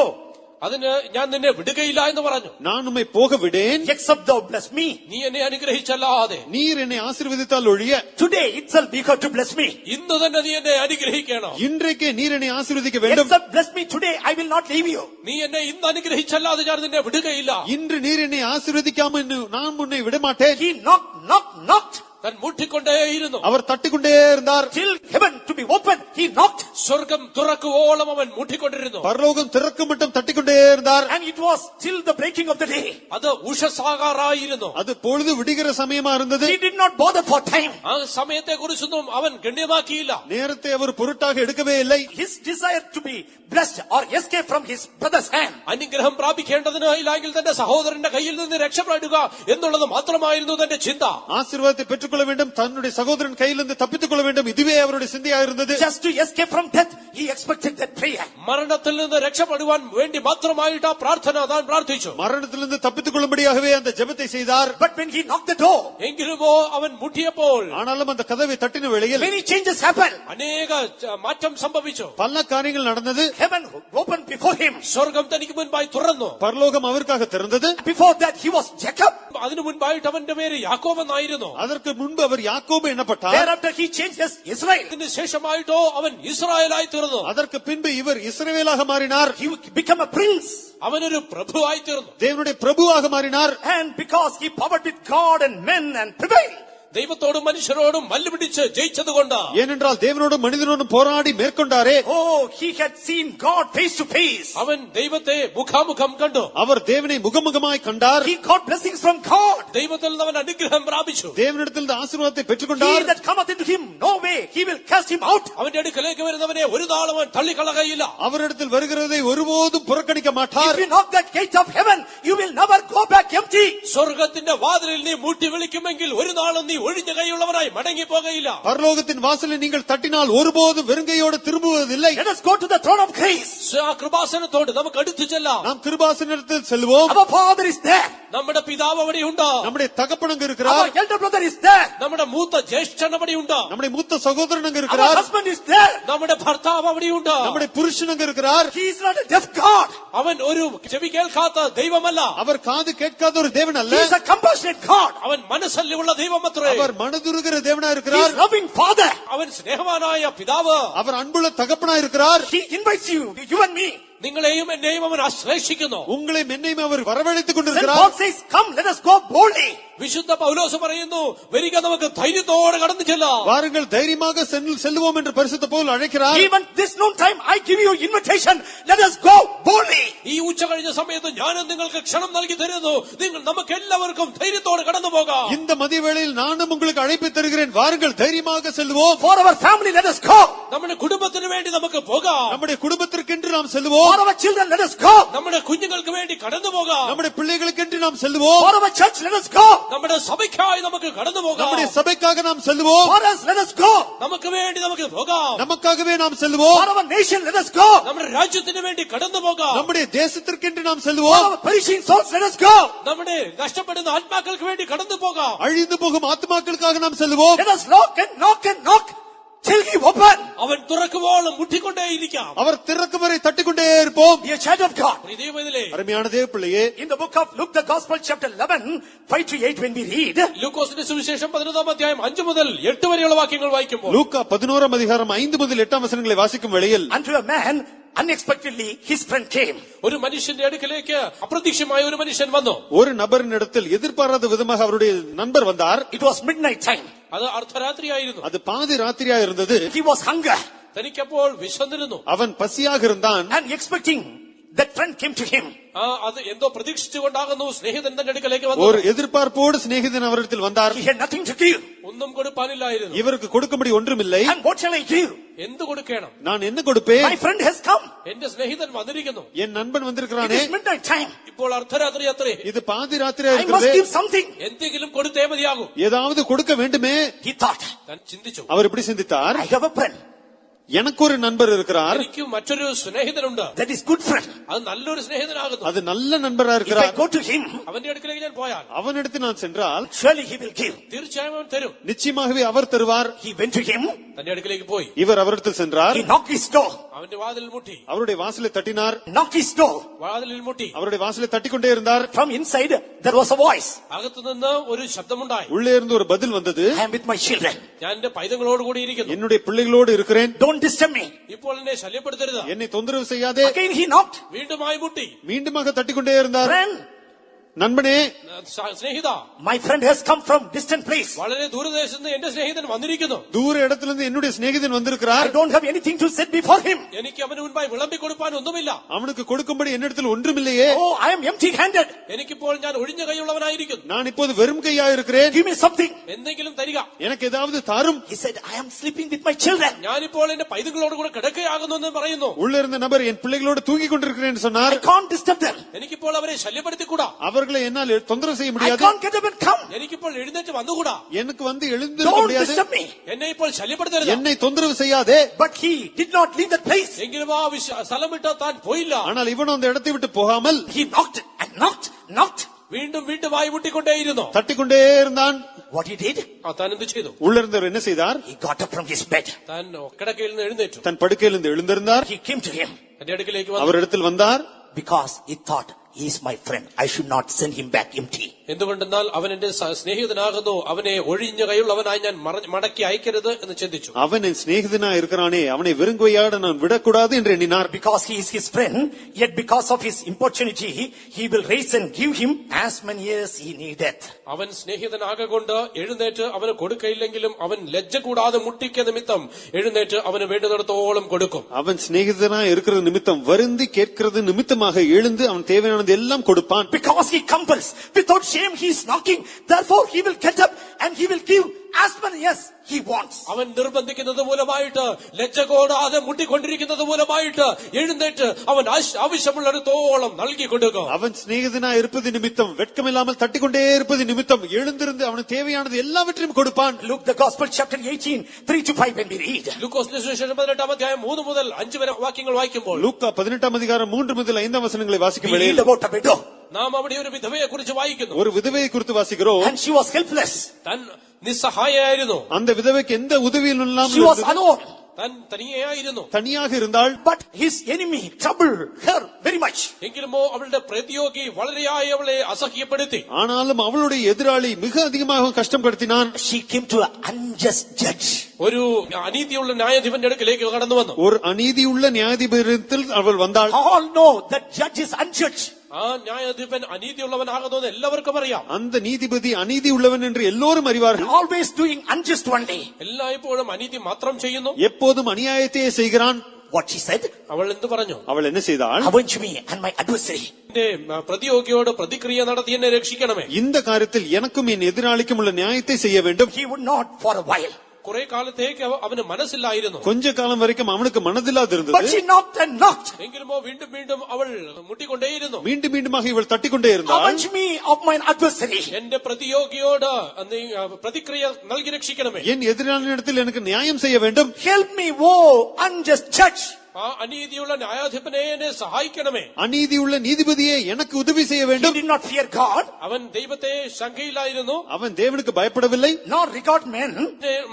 അതിന് ഞാൻ നിന്നെ വിടുകയില്ല എന്ന് പറഞ്ഞു. நான் உம்மை போக விடேன், Except thou bless me. നീ എന്നെ അനുഗ്രഹിച്ചല്ലാതെ. நீர் என்னை ஆசீர்வதித்தால் ஒழிய. Today itself be God to bless me. ഇന്ന് തന്നെ നീ എന്നെ അനുഗ്രഹിക്കണം. இன்றைக்கே நீர் என்னை ஆசீர்வதிக்க வேண்டும். Except bless me today, I will not leave you. നീ എന്നെ ഇന്ന് അനുഗ്രഹിച്ചല്ലാതെ ഞാൻ നിന്നെ വിടുകയില്ല. இன்று நீர் என்னை ஆசீர்வதிக்காமல் நான் உன்னை விடமாட்டேன். He knocked. താൻ മുട്ടിക്കൊണ്ടേയിരുന്നു. அவர் தட்டிக்கொண்டே இருந்தார். Till heaven to be open, he knocked. സ്വർഗം തുറക്കുവോളം അവൻ മുട്ടിക്കൊണ്ടിരുന്നു. பரலோகம் திறக்கும் மட்டும் தட்டிக்கொண்டே இருந்தார். And it was till the breaking of the day. അത് ഉഷസാകാറായിരുന്നു. அது பொழுது விடுகிற சமயமா இருந்தது. He did not bother for time. ആ സമയത്തെ കുറിച്ചൊന്നും അവൻ ഗണ്യമാക്കിയില്ല. நேரத்தை அவர் பொருட்டாக எடுக்கவே இல்லை. His desire to be blessed or escape from his brother's hand. അനുഗ്രഹം പ്രാപിക്കേണ്ടതിന് ഇല്ലെങ്കിൽ തന്റെ സഹോദരന്റെ കയ്യിൽ നിന്ന് രക്ഷപ്പെടുക എന്നുള്ളത് മാത്രമായിരുന്നു തന്റെ ചിന്ത. ஆசீர்வாதத்தை பெற்றுக்கொள்ள வேண்டும், தன்னுடைய சகோதரன் கையிலிருந்து தப்பித்துக் கொள்ள வேண்டும், இதுவே அவருடைய சிந்தையாக இருந்தது. Just to escape from death, he expected that prayer. മരണത്തിൽ നിന്ന് രക്ഷപ്പെടുവാൻ വേണ്ടി മാത്രമായിട്ട് ആ പ്രാർത്ഥന താൻ പ്രാർത്ഥിച്ചു. மரணத்திலிருந்து தப்பித்துக் கொள்ளும்படியாகவே அந்த ஜெபத்தை செய்தார். But when he knocked the door, എങ്കിലുമോ അവൻ മുട്ടിയപ്പോൾ ஆனாலும் அந்த கதவை தட்டின வேளையில் many changes happened. അനേക മാറ്റം സംഭവിച്ചു. பல காரியங்கள் நடந்தது. Heaven opened before him. സ്വർഗം തനിക്ക് മുൻപായി തുറന്നു. பரலோகம் அவருக்காக திறந்தது. Before that, he was Jacob. അതിനു മുൻപായിട്ട് അവന്റെ പേര് യാക്കോബ് എന്നായിരുന്നു. அதற்கு முன்பு அவர் யாக்கோபு எண்ணப்பட்டார். Thereafter, he changed as Israel. ഇതിന് ശേഷമായിട്ടോ അവൻ ഇസ്രായേലായി തീർന്നു. அதற்கு பின்பு இவர் இஸ்ரவேலாக மாறினார். He became a prince. അവനൊരു പ്രഭുവായി തീർന്നു. தேவனுடைய பிரபுவாக மாறினார். And because he powered with God and men and prevailed. ദൈവത്തോടും മനുഷ്യരോടും മല്ലുപിടിച്ച് ജയിച്ചതുകൊണ്ട്. ஏனென்றால் தேவனோடும் மனிதனோடும் போராடி மேற்கொண்டாரே. Oh, he had seen God face to face. അവൻ ദൈവത്തെ മുഖാമുഖം കണ്ടു. அவர் தேவனை முகமுகமாய் கண்டார். He got blessings from God. ദൈവത്തിൽ നിന്ന് അവൻ അനുഗ്രഹം പ്രാപിച്ചു. தேவனிடத்தில் ஆசீர்வாதத்தை He பெற்றுக்கொண்டார். that cometh into him, no way he will cast him out. അവന്റെ അടുക്കലേക്ക് വരുന്നവനെ ഒരു നാളും അവൻ തള്ളിക്കളകയില്ല. அவரிடத்தில் வருகிறதை ஒருபோதும் புறக்கணிக்க மாட்டார். If you knock that gate of heaven, you will never go back empty. സ്വർഗത്തിന്റെ വാതിലിൽ നീ മുട്ടി വിളിക്കുമെങ്കിൽ ഒരു നാളും നീ ഒഴിഞ്ഞ കൈയുള്ളവരായി മടങ്ങി പോകയില്ല. பரலோகத்தின் வாசலை நீங்கள் தட்டினால் ஒருபோதும் வெறுங்கையோடு திரும்புவதில்லை. Let us go to the throne of grace. ആ കൃപാസനത്തോട് നമുക്ക് അടുത്തു ചെല്ലാം. நாம் கிருபாசனத்தில் செல்வோம். Our Father is there. നമ്മുടെ പിതാവ് അവിടെയുണ്ട്. நம்முடைய தகப்பன் அங்கு Our இருக்கிறார். elder brother is there. നമ്മുടെ മൂത്ത ജ്യേഷ്ഠൻ അവിടെയുണ്ട്. நம்முடைய மூத்த சகோதரன் அங்கு Our இருக்கிறார். husband is there. നമ്മുടെ ഭർത്താവ് അവിടെയുണ്ട്. நம்முடைய புருஷன் அங்கு இருக்கிறார். He is not a deaf God. അവൻ ഒരു ചെവി കേൾക്കാത്ത ദൈവമല്ല. அவர் காது கேட்காத ஒரு தேவன் அல்ல. He is a compassionate God. അവൻ മനസ്സല്ലുള്ള ദൈവമത്രേ. அவர் மனதுருகிற தேவனா He இருக்கிறார். is loving Father. അവൻ സ്നേഹവാനായ പിതാവ്. அவர் அன்புள்ள தகப்பனா இருக்கிறார். He invites you and me. നിങ്ങളെയും എന്നെയും അവൻ ആശ്ലേഷിക്കുന്നു. உங்களையும் என்னையும் அவர் வரவழைத்துக் Then கொண்டிருக்கிறார். Paul says, come, let us go boldly. വിശുദ്ധ പൗലോസ് പറയുന്നു, വരിക നമുക്ക് ധൈര്യത്തോടെ കടന്നു ചെല്ലാം. வாருங்கள் தைரியமாக செல்லுவோம் என்று பரிசுத்த பவுல் அழைக்கிறார். Even this noon time, I give you invitation. Let us go boldly. ഈ ഉച്ച കഴിഞ്ഞ സമയത്ത് ഞാനും നിങ്ങൾക്ക് ക്ഷണം നൽകി തരുന്നു. നിങ്ങൾ നമുക്ക് എല്ലാവർക്കും ധൈര്യത്തോടെ കടന്നു പോകാം. இந்த மதிய வேளையில் நானும் உங்களுக்கு அழைப்பு தருகிறேன். வாருங்கள் தைரியமாக செல்வோம். For our family, let us go. നമ്മുടെ കുടുംബത്തിന് വേണ്ടി നമുക്ക് പോകാം. நம்முடைய குடும்பத்திற்கென்று நாம் செல்வோம். For our children, let us go. നമ്മുടെ കുഞ്ഞുങ്ങൾക്ക് വേണ്ടി കടന്നു പോകാം. நம்முடைய பிள்ளைகளுக்கென்று நாம் செல்வோம். For our church, let us go. നമ്മുടെ സഭയ്ക്കായി നമുക്ക് കടന്നു പോകാം. நம்முடைய சபைக்காக நாம் செல்வோம். For us, let us go. നമുക്ക് വേണ്ടി നമുക്ക് പോകാം. நமக்காகவே நாம் செல்வோம். For our nation, let us go. നമ്മുടെ രാജ്യത്തിന് വേണ്ടി കടന്നു പോകാം. நம்முடைய தேசத்திற்கென்று நாம் For செல்வோம். our perishing souls, let us go. നമ്മുടെ നഷ്ടപ്പെടുന്ന ആത്മാക്കൾക്ക് വേണ്ടി കടന്നു പോകാം. அழிந்து போகும் ஆத்மாக்களுக்காக நாம் செல்வோம். Let us knock till he open. അവൻ തുറക്കുവോളം മുട്ടിക്കൊണ്ടേയിരിക്കാം. அவர் திறக்கும் வரை தட்டிக்கொண்டே இருப்போம். Dear child of God, പ്രിയദൈവമേ, அருமையான தேவ பிள்ளையே, in the book of Luke, the Gospel, chapter 11, 5-8, when we read, ലൂക്കോസിന്റെ സുവിശേഷം 11-ാം അധ്യായം 5 മുതൽ 8 വരെയുള്ള വാക്യങ്ങൾ വായിക്കുമ്പോൾ, லூக்கா 11ஆம் அதிகாரம் 5 முதல் 8ஆம் வசனங்களை வாசிக்கும் வேளையில், unto a man unexpectedly his friend came. ഒരു മനുഷ്യന്റെ അടുക്കലേക്ക് അപ്രതീക്ഷിതമായ ഒരു മനുഷ്യൻ വന്നു. ஒரு நபரினிடத்தில் எதிர்பாராத விதமாக அவருடைய நண்பர் வந்தார். It was midnight time. അത് അർദ്ധരാത്രിയായിരുന്നു. அது பாதி ராத்திரியா இருந்தது. He was hunger. തനിക്കപ്പോൾ വിശന്നിരുന്നു. அவன் பசியாக இருந்தான். And expecting that friend came to him. അത് എന്തോ പ്രതീക്ഷിച്ചുകൊണ്ടാകുന്നു സ്നേഹിതൻ തന്റെ അടുക്കലേക്ക് വന്നു. ஒரு எதிர்பார்ப்போடு சிநேகிதன் அவரிடத்தில் வந்தார். He had nothing to give. ഒന്നും കൊടുപ്പാനില്ലായിരുന്നു. இவருக்கு கொடுக்கும்படி ஒன்றுமில்லை. And what shall I give? എന്ത് കൊടുക്കണം? நான் என்ன கொடுப்பேன்? My friend has come. എന്റെ സ്നേഹിതൻ വന്നിരിക്കുന്നു. என் நண்பன் It வந்திருக்கிறானே. is midnight time. ഇപ്പോൾ അർദ്ധരാത്രി അത്രേ. இது பாதி ராத்திரியா I must இருக்குது. give something. എന്തെങ്കിലും കൊടുത്തേ മതിയാകും. ஏதாவது கொடுக்க வேண்டுமே. He thought, താൻ ചിന്തിച്ചു. அவர் இப்படி சிந்தித்தார். I have a friend. எனக்கு ஒரு நண்பர் இருக்கிறார். എനിക്ക് മറ്റൊരു സ്നേഹിതനുണ്ട്. That is good friend. അത് നല്ലൊരു സ്നേഹിതനാകുന്നു. அது நல்ல നண்பരാ If I இருக்கிறார். go to him, അവന്റെ അടുക്കലേക്ക് ഞാൻ പോയാൽ அவனிடத்தில் நான் சென்றால் surely he will give. തീർച്ചയായും അവൻ തരും. நிச்சயமாகவே அவர் தருவார். He went to him. തന്റെ അടുക്കലേക്ക് പോയി. இவர் அவரிடத்தில் சென்றார். He knocked his door. അവന്റെ വാതിലിൽ മുട്ടി. அவருடைய வாசலை தட்டினார். Knocked his door. വാതിലിൽ മുട്ടി. அவருடைய வாசலை தட்டிக்கொண்டே இருந்தார். From inside, there was a voice. അകത്തുനിന്ന് ഒരു ശബ്ദമുണ്ടായി. உள்ளே இருந்து ஒரு பதில் வந்தது. I am with my children. ഞാൻ എന്റെ പൈതങ്ങളോട് കൂടി ഇരിക്കുന്നു. என்னுடைய பிள்ளைகளோடு இருக்கிறேன். Don't disturb me. ഇപ്പോൾ എന്നെ ശല്യപ്പെടുത്തരുത്. என்னை தொந்தரவு செய்யாதே. Again he knocked. വീണ്ടുമായി മുട്ടി. மீண்டுமாக தட்டிக்கொண்டே இருந்தார். Friend, நண்பனே, സ്നേഹിത, my friend has come from distant place. വളരെ ദൂരദേശത്ത് നിന്ന് എന്റെ സ്നേഹിതൻ വന്നിരിക്കുന്നു. தூர இடத்திலிருந்து என்னுடைய சிநேகிதன் I வந்திருக்கிறார். don't have anything to set before him. എനിക്ക് അവന് മുൻപായി വിളമ്പി കൊടുപ്പാൻ ഒന്നുമില്ല. அவனுக்கு கொடுக்கும்படி என்னிடத்தில் ஒன்றுமில்லையே. Oh, I am empty-handed. എനിക്കിപ്പോൾ ഞാൻ ഒഴിഞ്ഞ കൈയുള്ളവനായിരിക്കുന്നു. நான் இப்போது வெறும் கையா இருக்கிறேன். Give me something. എന്തെങ്കിലും തരിക. எனக்கு ஏதாவது தாரும். He said, I am sleeping with my children. ഞാനിപ്പോൾ എന്റെ പൈതങ്ങളോട് കൂടെ കിടക്കയാകുന്നു എന്ന് പറയുന്നു. உள்ள இருந்த நபர் என் பிள்ளைகளோடு தூங்கிக் கொண்டிருக்கிறேன் சொன்னார். I can't disturb them. എനിക്കിപ്പോൾ അവരെ ശല്യപ്പെടുത്തിക്കൂടാ. அவர்களை என்னால் தொந்தரவு செய்ய I முடியாது. can't get up and come. എനിക്കിപ്പോൾ എഴുന്നേറ്റ് വന്നുകൂടാ. எனக்கு வந்து எழுந்திருக்க Don't முடியாது. disturb me. എന്നെ ഇപ്പോൾ ശല്യപ്പെടുത്തരുത്. என்னை தொந்தரவு செய்யாதே. But he did not leave that place. എങ്കിലും ആ സ്ഥലം വിട്ട് താൻ പോയില്ല. ஆனால் இவன் அந்த இடத்தை விட்டு போகாமல் He knocked and knocked. വീണ്ടും വീണ്ടും വായി മുട്ടിക്കൊണ്ടേയിരുന്നു. தட்டிக்கொண்டே இருந்தான். What he did? താൻ എന്ത് ചെയ്തു? உள்ள இருந்தவர் என்ன செய்தார்? He got up from his bed. താൻ കിടക്കയിൽ നിന്ന് എഴുന്നേറ്റു. தன் படுக்கையிலிருந்து எழுந்திருந்தார். He came to him എന്റെ അടുക്കിലേക്ക് വന്നു. அவரிடத்தில் வந்தார். because he thought he is my friend. I should not send him back empty. എന്തുകൊണ്ടെന്നാൽ അവൻ എന്റെ സ്നേഹിതനാകുന്നു. അവനെ ഒഴിഞ്ഞ കൈയുള്ളവനായി ഞാൻ മടക്കി അയക്കരുത് എന്ന് ചിന്തിച്ചു. அவன் என் சிநேகிதனா இருக்கிறானே, அவனை வெறுங்கையாட நான் விடக்கூடாது என்று எண்ணினார். Because he is his friend, yet because of his importunity, he will raise and give him as many years he needeth. അവൻ സ്നേഹിതനാകൊണ്ട് എഴുന്നേറ്റ് അവന് കൊടുക്കയില്ലെങ്കിലും അവൻ ലജ്ജ കൂടാതെ മുട്ടിക്ക നിമിത്തം എഴുന്നേറ്റ് അവന് വേണ്ടുന്നിടത്തോളം കൊടുക്കും. அவன் சிநேகிதனா இருக்கிறது நிமித்தம் வருந்தி கேட்கிறது நிமித்தமாக எழுந்து அவன் தேவையானது எல்லாம் கொடுப்பான். Because he compels, without shame he is knocking, therefore he will get up and he will give as many as he wants. അവൻ നിർബന്ധിക്കുന്നത് മൂലമായിട്ട് ലജ്ജ കൂടാതെ മുട്ടിക്കൊണ്ടിരിക്കുന്നത് മൂലമായിട്ട് എഴുന്നേറ്റ് അവൻ ആവശ്യമുള്ളിടത്തോളം നൽകി കൊടുക്കും. அவன் சிநேகிதனா இருப்பது நிமித்தம் வெட்கமில்லாமல் தட்டிக்கொண்டே இருப்பது நிமித்தம் எழுந்திருந்து அவனுக்கு தேவையானது எல்லாவற்றையும் கொடுப்பான். Luke the Gospel chapter 18, 3-5 when we read. ലൂക്കോസിന്റെ സുവിശേഷം 18-ാം അധ്യായം 3 മുതൽ 5 വരെ വാക്യങ്ങൾ വായിക്കുമ്പോൾ லூக்கா 18 அதிகாரம் 3 முதல் 5 வசனங்களை வாசிக்கும் We read வேளையில் about a widow നാം അവിടെ ഒരു വിധവയെ കുറിച്ച് വായിക്കുന്നു. ஒரு விதவையை குறித்து வாசிக்கிறோம். and she was helpless. താൻ നിസ്സഹായയായിരുന്നു. அந்த விதவைக்கு எந்த உதவியும் She was இல்லாமல் alone. താൻ തനിയായിരുന്നു. தனியாக இருந்தாள். But his enemy troubled her very much. എങ്കിലുമോ അവളുടെ പ്രതിയോഗി വളരെയായി അവളെ അസഹ്യപ്പെടുത്തി. ஆனாலும் அவளுடைய எதிராளி மிக அதிகமாக கஷ்டப்படுத்தினான். She came to an unjust judge. ഒരു അനീതിയുള്ള ന്യായാധിപന്റെ അടുക്കിലേക്ക് കടന്നു വന്നു. ஒரு அநீதியுள்ள நியாயாதிபதியில் அவள் வந்தாள். All know that judge is unjudged. ആ ന്യായാധിപൻ അനീതിയുള്ളവനാകുന്നത് എല്ലാവർക്കും അറിയാം. அந்த நீதிபதி அநீதி உள்ளவன் என்று எல்லோரும் அறிவார்கள். Always doing unjust only. എല്ലായ്പ്പോഴും അനീതി മാത്രം ചെയ്യുന്നു. எப்போதும் அநியாயத்தையே செய்கிறான். What she said? അവൾ എന്ത് പറഞ്ഞു? அவள் என்ன செய்தாள்? Avenge me and my adversary. എന്റെ പ്രതിയോഗിയോട് പ്രതിക്രിയ നടത്തി എന്നെ രക്ഷിക്കണമേ. இந்த காரியத்தில் எனக்கும் என் எதிராளிக்கும் உள்ள நியாயத்தை செய்ய வேண்டும். He would not for a while. കുറെ കാലത്തേക്ക് അവന് മനസ്സിലായിരുന്നു. கொஞ்ச காலம் வரைக்கும் அவனுக்கு மனதில்லாது But இருந்தது. she knocked and knocked. എങ്കിലുമോ വീണ്ടും വീണ്ടും അവൾ മുട്ടിക്കൊണ്ടേയിരുന്നു. மீண்டும் மீண்டுமாக இவள் தட்டிக்கொண்டே இருந்தாள். Avenge me of my adversary. എന്റെ പ്രതിയോഗിയോട് നീ പ്രതിക്രിയ നൽകി രക്ഷിക്കണമേ. என் எதிராளியிடத்தில் எனக்கு நியாயம் செய்ய வேண்டும். Help me, woe unjust judge. ആ അനീതിയുള്ള ന്യായാധിപനെ എന്നെ സഹായിക്കണമേ. அநீதியுள்ள நீதிபதியே எனக்கு உதவி செய்ய He வேண்டும். did not fear God, അവൻ ദൈവത്തെ ശങ്കയില്ലായിരുന്നു. அவன் தேவனுக்கு பயப்படவில்லை. nor regard men.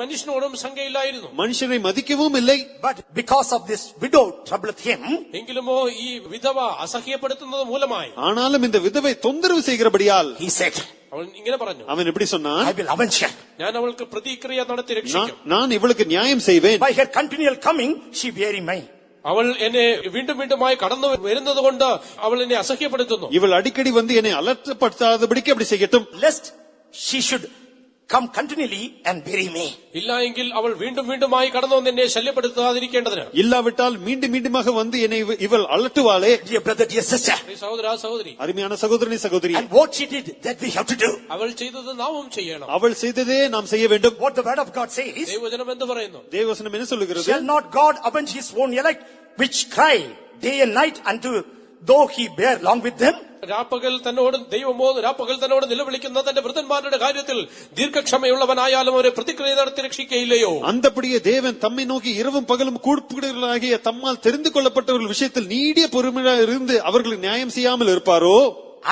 മനുഷ്യനോടും ശങ്കയില്ലായിരുന്നു. மனுஷனை மதிக்கவும் இல்லை. But because of this widow troubleth him, എങ്കിലുമോ ഈ വിധവ അസഹ്യപ്പെടുത്തുന്നത് മൂലമായി ஆனாலும் இந்த விதவை தொந்தரவு செய்கிறபடியால் he said, അവൻ ഇങ്ങനെ പറഞ്ഞു, அவன் எப்படி சொன்னான்? I will avenge her. ഞാൻ അവൾക്ക് പ്രതിക്രിയ നടത്തി രക്ഷിക്കും. நான் இவளுக்கு நியாயம் செய்வேன். By her continual coming, she weary me. അവൾ എന്നെ വീണ്ടും വീണ്ടുമായി കടന്നു വരുന്നത് കൊണ്ട് അവൾ എന്നെ അസഹ്യപ്പെടുത്തുന്നു. இவள் அடிக்கடி வந்து என்னை அலட்சப்படுத்தாதபடிக்கு அப்படி செய்யட்டும். Lest she should come continually and bury me. ഇല്ല എങ്കിൽ അവൾ വീണ്ടും വീണ്ടുമായി കടന്നു വന്ന് എന്നെ ശല്യപ്പെടുത്താതിരിക്കേണ്ടതിന്. இல்லாவிட்டால் மீண்டும் மீண்டுமாக வந்து என்னை இவள் அலட்டுவாளே. Dear brother, dear sister. സഹോദര സഹോദരി, அருமையான சகோதரனே சகோதரி, And what she did, that we have to do. അവൾ ചെയ്തത് നാമും ചെയ്യണം. அவள் செய்ததே நாம் செய்ய வேண்டும். What the word of God says, ദൈവവചനം എന്ത് പറയുന്നു? தேவவசனம் என்ன சொல்லுகிறது? shall not God avenge his own elect, which cry day and night unto though he bear long with them? രാപ്പകൽ തന്നോട് ദൈവമോ രാപ്പകൽ തന്നോട് നിലവിളിക്കുന്ന തന്റെ വൃദ്ധന്മാരുടെ കാര്യത്തിൽ ദീർഘക്ഷമയുള്ളവനായാലും അവരെ പ്രതിക്രിയ നടത്തി രക്ഷിക്കയില്ലയോ? அந்தபடியே தேவன் தம்மை நோக்கி இரவும் பகலும் கூப்பிடுகிறவர்களாகிய தம்மால் தெரிந்து கொள்ளப்பட்டவர்கள் விஷயத்தில் நீடிய பொறுமையாக இருந்து அவர்களுக்கு நியாயம் செய்யாமல் இருப்பாரோ?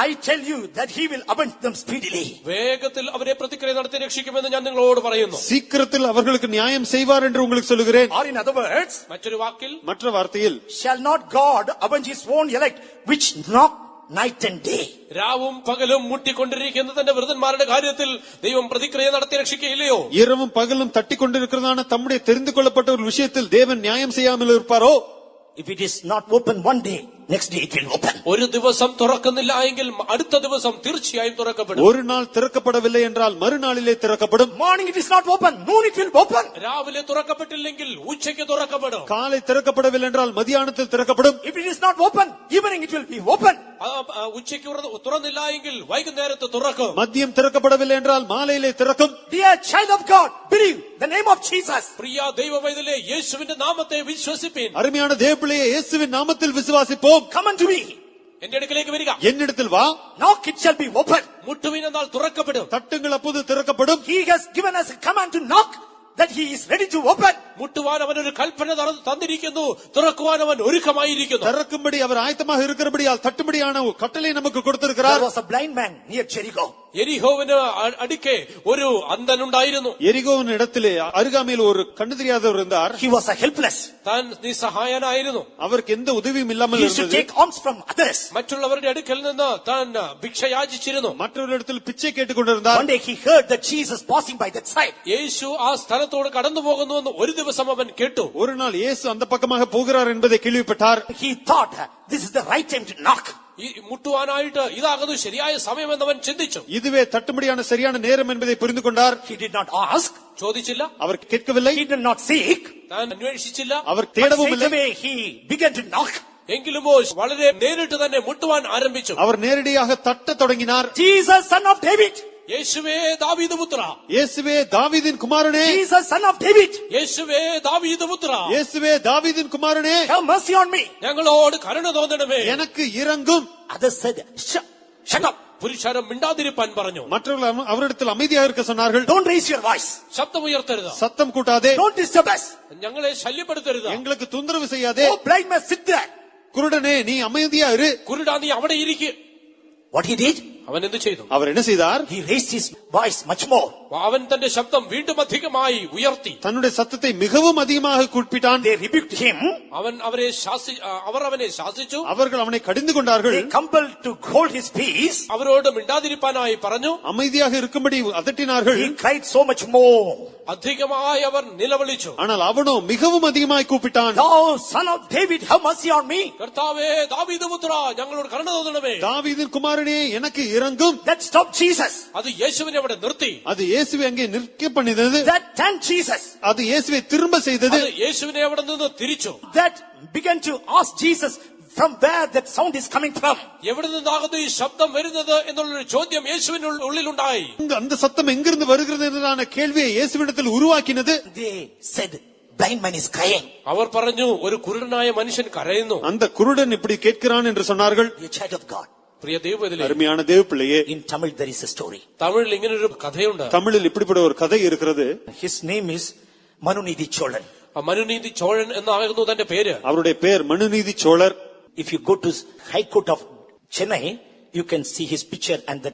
I tell you that he will avenge them speedily. വേഗത്തിൽ അവരെ പ്രതിക്രിയ നടത്തി രക്ഷിക്കുമെന്ന് ഞാൻ നിങ്ങളോട് പറയുന്നു. சீக்கிரத்தில் அவர்களுக்கு நியாயம் செய்வார் என்று உங்களுக்கு சொல்லுகிறேன். Or in other words, മറ്റൊരു വാക്കിൽ, மற்ற வார்த்தையில், shall not God avenge his own elect, which knock night and day? രാവും പകലും മുട്ടിക്കൊണ്ടിരിക്കുന്ന തന്റെ വൃദ്ധന്മാരുടെ കാര്യത്തിൽ ദൈവം പ്രതിക്രിയ നടത്തി രക്ഷിക്കയില്ലയോ? இரவும் பகலும் தட்டிக்கொண்டிருக்கிறதான தம்முடைய தெரிந்து கொள்ளப்பட்ட ஒரு விஷயத்தில் தேவன் நியாயம் செய்யாமல் இருப்பாரோ? If it is not open one day, next day it will open. ഒരു ദിവസം തുറക്കുന്നില്ല എങ്കിൽ അടുത്ത ദിവസം തീർച്ചയായും തുറക്കപ്പെടും. ஒரு நாள் திறக்கப்படவில்லை என்றால் மறுநாளிலே திறக்கப்படும். Morning it is not open, noon it will open. രാവിലെ തുറക്കപ്പെട്ടില്ലെങ്കിൽ ഉച്ചയ്ക്ക് തുറക്കപ്പെടും. காலை திறக்கப்படவில்லை என்றால் மதியானத்தில் திறக்கப்படும். If it is not open, evening it will be open. ഉച്ചയ്ക്ക് തുറന്നില്ല എങ്കിൽ വൈകുന്നേരത്ത് തുറക്കും. மதியம் திறக்கப்படவில்லை என்றால் மாலையிலே திறக்கும். Dear child of God, believe the name of Jesus. പ്രിയ ദൈവവൈതലേ, യേശുവിന്റെ നാമത്തെ വിശ്വസിപ്പീൻ. அருமையான தேவப்பிள்ளையே, இயேசுவின் நாமத்தில் விசுவாசிப்போம். Come unto me. എന്റെ അടുക്കലേക്ക് വരിക. என்னிடத்தில் வா. Knock, it shall be open. മുട്ടുവിൻ എന്നാൽ തുറക്കപ്പെടും. தட்டுங்கள் அப்போது திறக்கப்படும். He has given us a command to knock, that he is ready to open. മുട്ടുവാൻ അവൻ ഒരു കൽപ്പന തന്നിരിക്കുന്നു, തുറക്കുവാൻ അവൻ ഒരുക്കമായിരിക്കുന്നു. திறக்கும்படி அவர் ஆயத்தமாக இருக்கிறபடியால் தட்டும்படியான கட்டளை நமக்கு கொடுத்திருக்கிறார். There was a blind man near Jericho. എരിഹോവിന് അടുക്കെ ഒരു അന്ധനുണ്ടായിരുന്നു. எரிகோவின் இடத்திலே அருகாமையில் ஒரு கண்ணு தெரியாதவர் இருந்தார். He was a helpless. താൻ നിസ്സഹായനായിരുന്നു. அவருக்கு எந்த உதவியும் இல்லாமல் He used to இருந்தது. take alms from others. മറ്റുള്ളവരുടെ അടുക്കൽ നിന്ന് താൻ ഭിക്ഷ യാചിച്ചിരുന്നു. மற்றவரிடத்தில் பிச்சை கேட்டுக்கொண்டிருந்தார். One day he heard that Jesus passing by that side. യേശു ആ സ്ഥലത്തോട് കടന്നു പോകുന്നുവെന്ന് ഒരു ദിവസം അവൻ കേട്ടു. ஒரு நாள் இயேசு அந்த பக்கமாக போகிறார் என்பதை கேள்விப்பட்டார். He thought this is the right time to knock. ഈ മുട്ടുവാനായിട്ട് ഇതാകുന്നു ശരിയായ സമയമെന്ന് അവൻ ചിന്തിച്ചു. இதுவே தட்டும்படியான சரியான நேரம் என்பதை புரிந்து கொண்டார். He did not ask. ചോദിച്ചില്ല. அவர் கேட்கவில்லை. He did not seek. താൻ അന്വേഷിച്ചില്ല. அவர் But தேடவும் straight இல்லை. away he began to knock. എങ്കിലുമോ വളരെ നേരിട്ട് തന്നെ മുട്ടുവാൻ ആരംഭിച്ചു. அவர் நேரடியாக தட்ட தொடங்கினார். Jesus, son of David. യേശുവേ ദാവീദ് പുത്ര. இயேசுவே தாவீதின் குமாரனே. Jesus, son of David. യേശുവേ ദാവീദ് പുത്ര. இயேசுவே தாவீதின் குமாரனே. Have mercy on me. ഞങ്ങളോട് കരുണ തോന്നണമേ. எனக்கு இறங்கும். Others said, shut up. പുരുഷാരം മിണ്ടാതിരിപ്പാൻ പറഞ്ഞു. மற்றவர்கள் அவரிடத்தில் அமைதியாக இருக்க சொன்னார்கள். Don't raise your voice. ശബ്ദമുയർത്തരുത്. சத்தம் கூட்டாதே. Don't disturb us. ഞങ്ങളെ ശല്യപ്പെടുത്തരുത്. எங்களுக்கு தொந்தரவு செய்யாதே. Oh, blind man, sit there. குருடனே, நீ அமைதியா இரு. കുരുടാ നീ അവിടെ ഇരിക്കും. What he did? അവൻ എന്ത് ചെയ്തു? அவர் என்ன செய்தார்? He raised his voice much more. അവൻ തന്റെ ശബ്ദം വീണ്ടും അധികമായി ഉയർത്തി. தன்னுடைய சத்தத்தை மிகவும் அதிகமாக கூப்பிட்டான். They rebuked him. അവർ അവനെ ശാസിച്ചു. அவர்கள் அவனை கடிந்து கொண்டார்கள். They compelled to hold his peace. അവരോട് മിണ്ടാതിരിപ്പാനായി പറഞ്ഞു. அமைதியாக இருக்கும்படி அதட்டினார்கள். He cried so much more. അധികമായി അവർ നിലവിളിച്ചു. ஆனால் அவனோ மிகவும் அதிகமாய் கூப்பிட்டான். Thou son of David, have mercy on me. കർത്താവേ ദാവീദ് പുത്ര, ഞങ്ങളോട് കരുണ തോന്നണമേ. தாவீதின் குமாரனே, எனக்கு இறங்கும். That stopped Jesus. അത് യേശുവിനെ അവിടെ നിർത്തി. அது இயேசுவை அங்கே நிற்க பண்ணினது. That turned Jesus. அது இயேசுவை திரும்ப செய்தது. അത് യേശുവിനെ അവിടെ നിന്ന് തിരിച്ചു. That began to ask Jesus from where that sound is coming from. എവിടെ നിന്നാകുന്നു ഈ ശബ്ദം വരുന്നത് എന്നുള്ളൊരു ചോദ്യം യേശുവിന് ഉള്ളിലുണ്ടായി. அந்த சத்தம் எங்கிருந்து வருகிறது என்றான கேள்வியை இயேசுவிடத்தில் உருவாக்கினது. They said, blind man is crying. അവർ പറഞ്ഞു, ഒരു കുരുടനായ മനുഷ്യൻ കരയുന്നു. அந்த குருடன் இப்படி கேட்கிறான் என்று சொன்னார்கள். The child of God. പ്രിയ ദൈവത്തിലെ அருமையான தேவப்பிள்ளையே, In Tamil there is a story. തമിഴിൽ ഇങ്ങനൊരു കഥയുണ്ട്. தமிழில் இப்படிப்பட்ட ஒரு கதை இருக்கிறது. His name is Manunidhi Cholan. മനുനീതി Chozhan എന്നായിരുന്നു തന്റെ പേര്. அவருடைய பெயர் மனுநீதி சோழர். If you go to High Court of Chennai, you can see his picture and the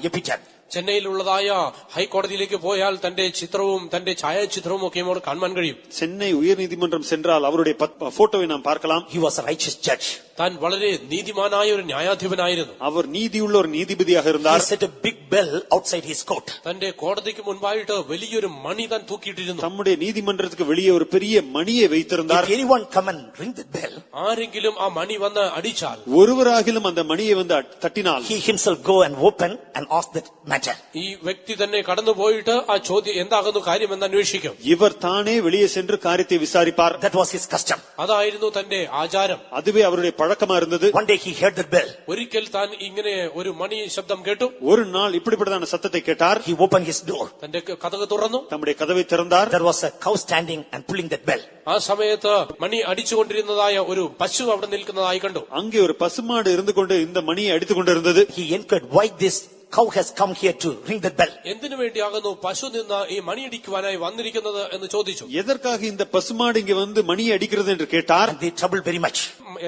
epitaph. ചെന്നൈയിലുള്ളതായ ഹൈക്കോടതിയിലേക്ക് പോയാൽ തന്റെ ചിത്രവും തന്റെ ഛായാചിത്രവും ഒക്കെ അവിടെ കാണാൻ കഴിയും. சென்னை உயர்நீதிமன்றம் சென்றால் அவருடைய போட்டோவை நாம் பார்க்கலாம். He was a righteous judge. താൻ വളരെ നീതിമാനായ ഒരു ന്യായാധിപനായിരുന്നു. அவர் நீதியுள்ள ஒரு நீதிபதியாக He இருந்தார். set a big bell outside his court. തന്റെ കോടതിക്ക് മുൻപായിട്ട് വലിയൊരു മണി താൻ തൂക്കിയിട്ടിരുന്നു. தம்முடைய நீதிமன்றத்துக்கு வெளியே ஒரு பெரிய மணியை வைத்திருந்தார். If anyone come and ring the bell, ആരെങ്കിലും ആ മണി വന്ന് അടിച്ചാൽ, ஒருவராகிலும் அந்த மணியை வந்து தட்டினால், he himself go and open and ask that man matter? ഈ വ്യക്തി തന്നെ കടന്നുപോയിട്ട് ആ ചോദ്യം എന്താകുന്നു കാര്യമെന്ന് അന്വേഷിക്കും. இவர் தானே வெளியே சென்று காரியத்தை விசாரிப்பார். That was his custom. അതായിരുന്നു തന്റെ ആചാരം. அதுவே அவருடைய பழக்கமா இருந்தது. One day he heard the bell. ഒരിക്കൽ താൻ ഇങ്ങനെ ഒരു മണി ശബ്ദം കേട്ടു. ஒரு நாள் இப்படிப்பட்டதான சத்தத்தை கேட்டார். He opened his door. തന്റെ കതക് തുറന്നു. தம்முடைய கதவை திறந்தார். There was a cow standing and pulling that bell. ആ സമയത്ത് മണി അടിച്ചുകൊണ്ടിരുന്നതായ ഒരു പശു അവിടെ നിൽക്കുന്നതായി കണ്ടു. அங்கே ஒரு பசுமாடு இருந்து கொண்டு இந்த மணியை அடித்துக் கொண்டிருந்தது. He inquired why this cow has come here to ring that bell. എന്തിനു വേണ്ടിയാകുന്നു പശു നിന്ന് ഈ മണിയടിക്കുവാനായി വന്നിരിക്കുന്നത് എന്ന് ചോദിച്ചു. எதற்காக இந்த பசுமாடு இங்கே வந்து மணியை அடிக்கிறது என்று கேட்டார். And they troubled very much.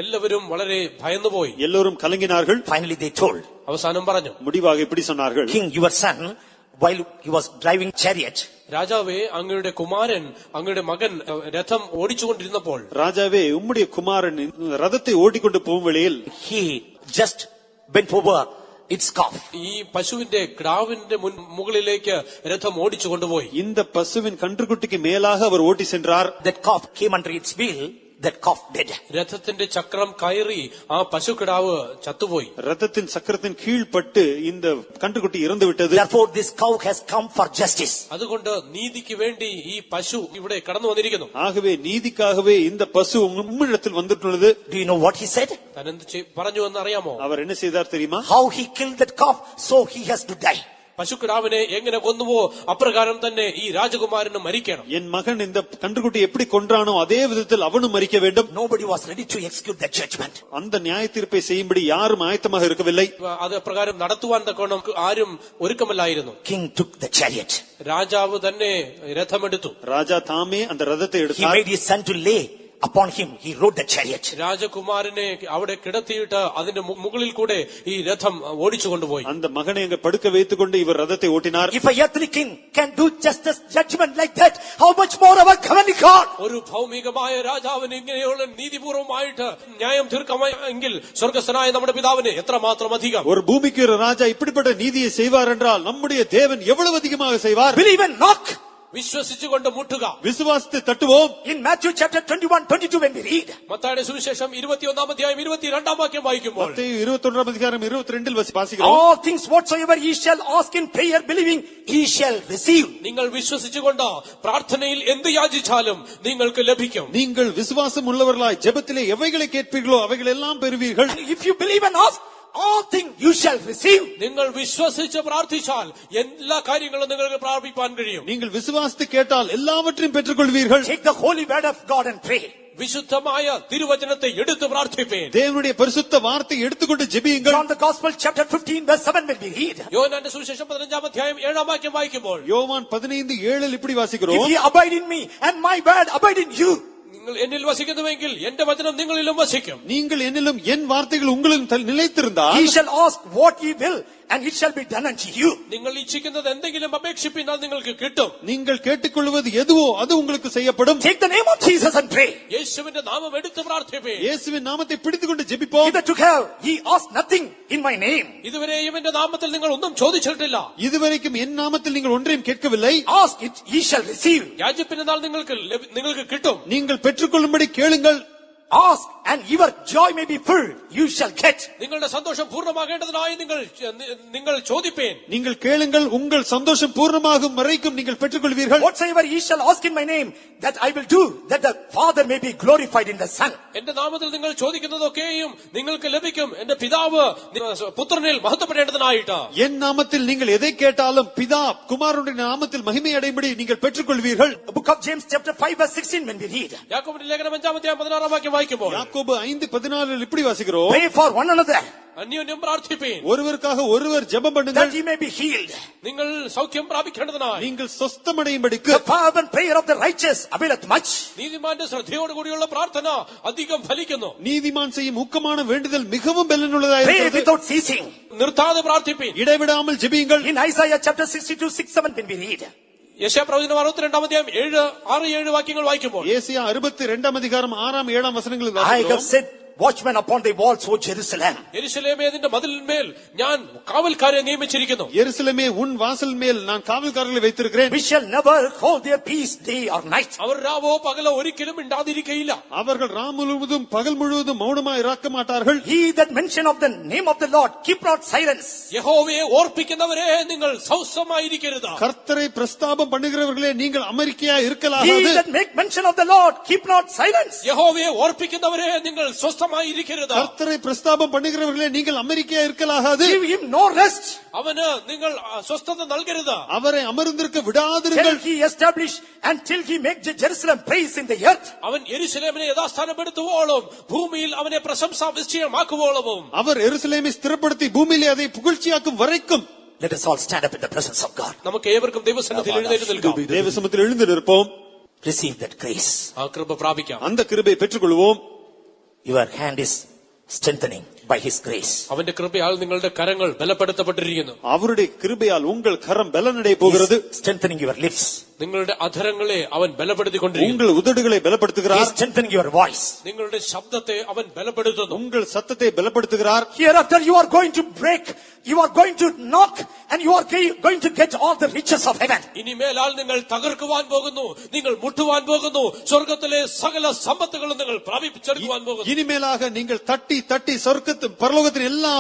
എല്ലാവരും വളരെ ഭയന്നുപോയി. எல்லோரும் கலங்கினார்கள். Finally they told, അവസാനം പറഞ്ഞു, முடிவாக இப்படி சொன்னார்கள். King, your son, while he was driving chariot, രാജാവേ, അങ്ങയുടെ കുമാരൻ അങ്ങയുടെ മകൻ രഥം ഓടിച്ചുകൊണ്ടിരുന്നപ്പോൾ ராஜாவே, உம்முடைய குமாரன் ரதத்தை ஓடிக்கொண்டு போகும் வேளையில் he just bent over its calf. ഈ പശുവിന്റെ ക്ടാവിന്റെ മുകളിലേക്ക് രഥം ഓടിച്ചു കൊണ്ടുപോയി. இந்த பசுவின் கன்றுக்குட்டிக்கு மேலாக அவர் ஓட்டி சென்றார். That calf came under its wheel. That calf dead. രഥത്തിന്റെ ചക്രം കയറി ആ പശുക്കിടാവ് ചത്തുപോയി. ரதத்தின் சக்கரத்தின் கீழ்பட்டு இந்த கன்றுக்குட்டி இறந்து விட்டது. Therefore this cow has come for justice. അതുകൊണ്ട് നീതിക്ക് വേണ്ടി ഈ പശു ഇവിടെ കടന്നു വന്നിരിക്കുന്നു. ஆகவே நீதிக்காகவே இந்த பசு உம்மிடத்தில் வந்துள்ளது. Do you know what he said? താൻ എന്ത് പറഞ്ഞു എന്ന് അറിയാമോ? அவர் என்ன செய்தார் தெரியுமா? How he killed that calf, so he has to die. പശുക്കിടാവിനെ എങ്ങനെ കൊന്നുവോ അപ്രകാരം തന്നെ ഈ രാജകുമാരന് മരിക്കണം. என் மகன் இந்த கன்றுக்குட்டி எப்படி கொன்றானோ அதே விதத்தில் அவனும் மரிக்க வேண்டும். Nobody was ready to execute that judgment. அந்த நியாய தீர்ப்பை செய்யும்படி யாரும் ஆயத்தமாக இருக்கவில்லை. അത് പ്രകാരം നടത്തുവാൻ തക്കോണം ആരും ഒരുക്കമല്ലായിരുന്നു. King took the chariot. രാജാവ് തന്നെ രഥമെടുത്തു. ராஜா தாமே அந்த ரதத்தை He எடுத்தார். made his son to lay upon him. He rode the chariot. രാജകുമാരനെ അവിടെ കിടത്തിയിട്ട് അതിന്റെ മുകളിൽ കൂടെ ഈ രഥം ഓടിച്ചു കൊണ്ടുപോയി. அந்த மகனை அங்க படுக்க வைத்துக் கொண்டு இவர் ரதத்தை ஓட்டினார். If a earthly king can do justice judgment like that, how much more our heavenly God? ഒരു ഭൗമികമായ രാജാവിന് ഇങ്ങനെയുള്ള നീതിപൂർവമായിട്ട് ന്യായം തീർക്കാമെങ്കിൽ സ്വർഗസ്ഥനായ നമ്മുടെ പിതാവിന് എത്രമാത്രം അധികം. ஒரு பூமிக்கு ஒரு ராஜா இப்படிப்பட்ட நீதியை செய்வார் என்றால் நம்முடைய தேவன் எவ்வளவு அதிகமாக செய்வார். Believe and knock. വിശ്വസിച്ചുകൊണ്ട് മുട്ടുക. விசுவாசத்தை தட்டுவோம். In Matthew chapter 21:22 when we read, മത്തായിയുടെ സുവിശേഷം 21-ാം അധ്യായം 22-ാം വാക്യം വായിക്കുമ്പോൾ, மத்தேயு 21-ാം அதிகாரம் 22-ൽ വാസിக்கிறோம். all things whatsoever ye shall ask in prayer believing, ye shall receive. നിങ്ങൾ വിശ്വസിച്ചുകൊണ്ട് പ്രാർത്ഥനയിൽ എന്ത് യാചിച്ചാലും നിങ്ങൾക്ക് ലഭിക്കും. நீங்கள் விசுவாசம் உள்ளவர்களாய் ஜெபத்திலே எவைகளை கேட்பீர்களோ அவைகள் எல்லாம் பெறுவீர்கள். And if you believe and ask, all things you shall receive. നിങ്ങൾ വിശ്വസിച്ച് പ്രാർത്ഥിച്ചാൽ എല്ലാ കാര്യങ്ങളും നിങ്ങൾക്ക് പ്രാപിപ്പാൻ കഴിയും. நீங்கள் விசுவாசித்து கேட்டால் எல்லாவற்றையும் பெற்றுக்கொள்வீர்கள். Take the holy word of God and pray. വിശുദ്ധമായ തിരുവചനത്തെ എടുത്ത് പ്രാർത്ഥിപ്പേൻ. தேவனுடைய பரிசுத்த வார்த்தை எடுத்துக்கொண்டு ஜெபியுங்கள். From the gospel chapter 15 verse 7 when we read, യോഹന്നാന്റെ സുവിശേഷം 15-ാം അധ്യായം 7-ാം വാക്യം വായിക്കുമ്പോൾ, யோவான் 15:7 இப்படி if வாசிக்கிறோம். ye abide in me and my word abide in you, നിങ്ങൾ എന്നിൽ വസിക്കുന്നുവെങ്കിൽ എന്റെ വചനം നിങ്ങളിലും വസിക്കും. நீங்கள் என்னிலும் என் வார்த்தைகள் உங்களிலும் நிலைத்திருந்தால் ye shall ask what ye will and it shall be done unto you. നിങ്ങൾ ഇച്ഛിക്കുന്നത് എന്തെങ്കിലും അപേക്ഷിപ്പിൻ, അത് നിങ്ങൾക്ക് കിട്ടും. நீங்கள் கேட்டுக்கொள்வது எதுவோ அது உங்களுக்கு செய்யப்படும். Take the name of Jesus and pray. യേശുവിന്റെ നാമം എടുത്ത് പ്രാർത്ഥിപ്പേൻ. இயேசுவின் நாமத்தை பிடித்துக்கொண்டு ஜெபிப்போம். Hitherto have ye asked nothing in my name. ഇതുവരെയും എന്റെ നാമത്തിൽ നിങ്ങൾ ഒന്നും ചോദിച്ചിട്ടില്ല. இதுவரைக்கும் என் நாமத்தில் நீங்கள் ஒன்றையும் கேட்கவில்லை. Ask it, ye shall receive. യാചിപ്പിനാൽ നിങ്ങൾക്ക് കിട്ടും. நீங்கள் பெற்றுக்கொள்ளும்படி கேளுங்கள். Ask and your joy may be full, you shall get. നിങ്ങളുടെ സന്തോഷം പൂർണ്ണമാകേണ്ടതിനായി നിങ്ങൾ ചോദിപ്പേൻ. நீங்கள் கேளுங்கள், உங்கள் சந்தோஷம் பூர்ணமாகும் வரைக்கும் நீங்கள் பெற்றுக்கொள்வீர்கள். Whatsoever ye shall ask in my name, that I will do, that the Father may be glorified in the Son. എന്റെ നാമത്തിൽ നിങ്ങൾ ചോദിക്കുന്നതൊക്കെയും നിങ്ങൾക്ക് ലഭിക്കും. എന്റെ പിതാവ് പുത്രനിൽ മഹത്വപ്പെടേണ്ടതിനായിട്ട്. என் நாமத்தில் நீங்கள் எதை கேட்டாலும் பிதா குமாரனுடைய நாமத்தில் மகிமை அடையும்படி நீங்கள் பெற்றுக்கொள்வீர்கள். The book of James chapter 5 verse 16 when we read, യാക്കോബിന്റെ ലേഖനം 5-ാം അധ്യായം 16-ാം വാക്യം വായിക്കുമ്പോൾ, யாக்கோபு 5:14 இப்படி வாசிக்கிறோம். pray for one another, അന്യോന്യം പ്രാർത്ഥിപ്പീൻ, ஒருவருக்காக ஒருவர் ஜெபம் பண்ணுங்கள், that ye may be healed. നിങ്ങൾ സൗഖ്യം പ്രാപിക്കേണ്ടതിനായി. நீங்கள் சொஸ்தமடையும்படிக்கு. The fervent prayer of the righteous availeth much. നീതിമാന്റെ ശ്രദ്ധയോടുകൂടിയുള്ള പ്രാർത്ഥന അധികം ഫലിക്കുന്നു. நீதிமான் செய்யும் ஊக்கமான வேண்டுதல் மிகவும் பலனுள்ளதாக Pray இருக்கிறது. without ceasing. നിർത്താതെ പ്രാർത്ഥിപ്പീൻ. இடைவிடாமல் ஜெபியுங்கள். In Isaiah chapter 62:6-7 when we read, യെശയ്യാപ്രവചനം 62-ാം അധ്യായം 6-7 വാക്യങ്ങൾ വായിക്കുമ്പോൾ, ஏசாயா 62-ാം அதிகாரம் 6-7 வசனங்களில் I have வாசிக்கிறோம். said watchmen upon the walls, O Jerusalem. യെരൂശലേമേ നിന്റെ മതിലിന്മേൽ ഞാൻ കാവൽക്കാരെ നിയമിച്ചിരിക്കുന്നു. எருசலேமே உன் வாசல் மேல் நான் காவல்காரர்களை வைத்திருக்கிறேன். We shall never hold their peace day or night. അവർ രാവോ പകലോ ഒരിക്കലും മിണ്ടാതിരിക്കയില്ല. அவர்கள் ராம் முழுவதும் பகல் முழுவதும் மௌனமாய் இருக்க மாட்டார்கள். He that mention of the name of the Lord, keep not silence. യഹോവയെ ഓർപ്പിക്കുന്നവരെ നിങ്ങൾ സൗസമായിരിക്കരുത്. கர்த்தரை பிரஸ்தாபம் பண்ணுகிறவர்களே நீங்கள் அமெரிக்கையா He இருக்கலாகாது. that make mention of the Lord, keep not silence. യഹോവയെ ഓർപ്പിക്കുന്നവരെ നിങ്ങൾ സ്വസ്ഥമായിരിക്കരുത്. கர்த்தரை பிரஸ்தாபம் பண்ணுகிறவர்களே நீங்கள் அமெரிக்கையா இருக்கலாகாது. Give him no rest അവന് നിങ്ങൾ സ്വസ്ഥത നൽകരുത്. அவரை அமர்ந்திருக்க till விடாதிருங்கள். he establish and till he make Jerusalem praise in the earth. അവൻ യെരൂശലേമിനെ യഥാസ്ഥാനപ്പെടുത്തുവോളും ഭൂമിയിൽ അവനെ പ്രശംസാ നിശ്ചയമാക്കുവോളവും அவர் எருசலேமை ஸ்திரப்படுத்தி பூமியிலே அதை புகழ்ச்சியாக்கும் வரைக்கும் Let us all stand up in the presence of God. നമുക്ക് ഏവർക്കും ദൈവസന്നിധിയിൽ എഴുന്നേറ്റ് നിൽക്കാം. தேவசமத்தில் எழுந்து நிற்போம். Receive that grace. ആ കൃപ പ്രാപിക്കാം. அந்த கிருபை பெற்றுக்கொள்வோம். Your hand is strengthening by his grace. അവന്റെ കൃപയാൽ നിങ്ങളുടെ കരങ്ങൾ ബലപ്പെടുത്തപ്പെട്ടിരിക്കുന്നു. அவருடைய கிருபையால் உங்கள் கரம் பலனடைய போகிறது. He is strengthening your lips. നിങ്ങളുടെ അധരങ്ങളെ അവൻ ബലപ്പെടുത്തിക്കൊണ്ടിരിക്കുന്നു. உங்கள் உதடுகளை He is பலப்படுத்துகிறார். strengthening your voice. നിങ്ങളുടെ ശബ്ദത്തെ അവൻ ബലപ്പെടുത്തുന്നു. உங்கள் சத்தத்தை பலப்படுத்துகிறார். Hereafter you are going to break, you are going to knock, and you are going to get all the riches of heaven. ഇനിമേലാൽ നിങ്ങൾ തകർക്കുവാൻ പോകുന്നു, നിങ്ങൾ മുട്ടുവാൻ പോകുന്നു, സ്വർഗത്തിലെ സകല സമ്പത്തുകളും നിങ്ങൾ പ്രാപിച്ചെടുക്കുവാൻ പോകുന്നു. இனிமேலாக நீங்கள் தட்டி தட்டி சொர்க்கத்து பரலோகத்தின் எல்லா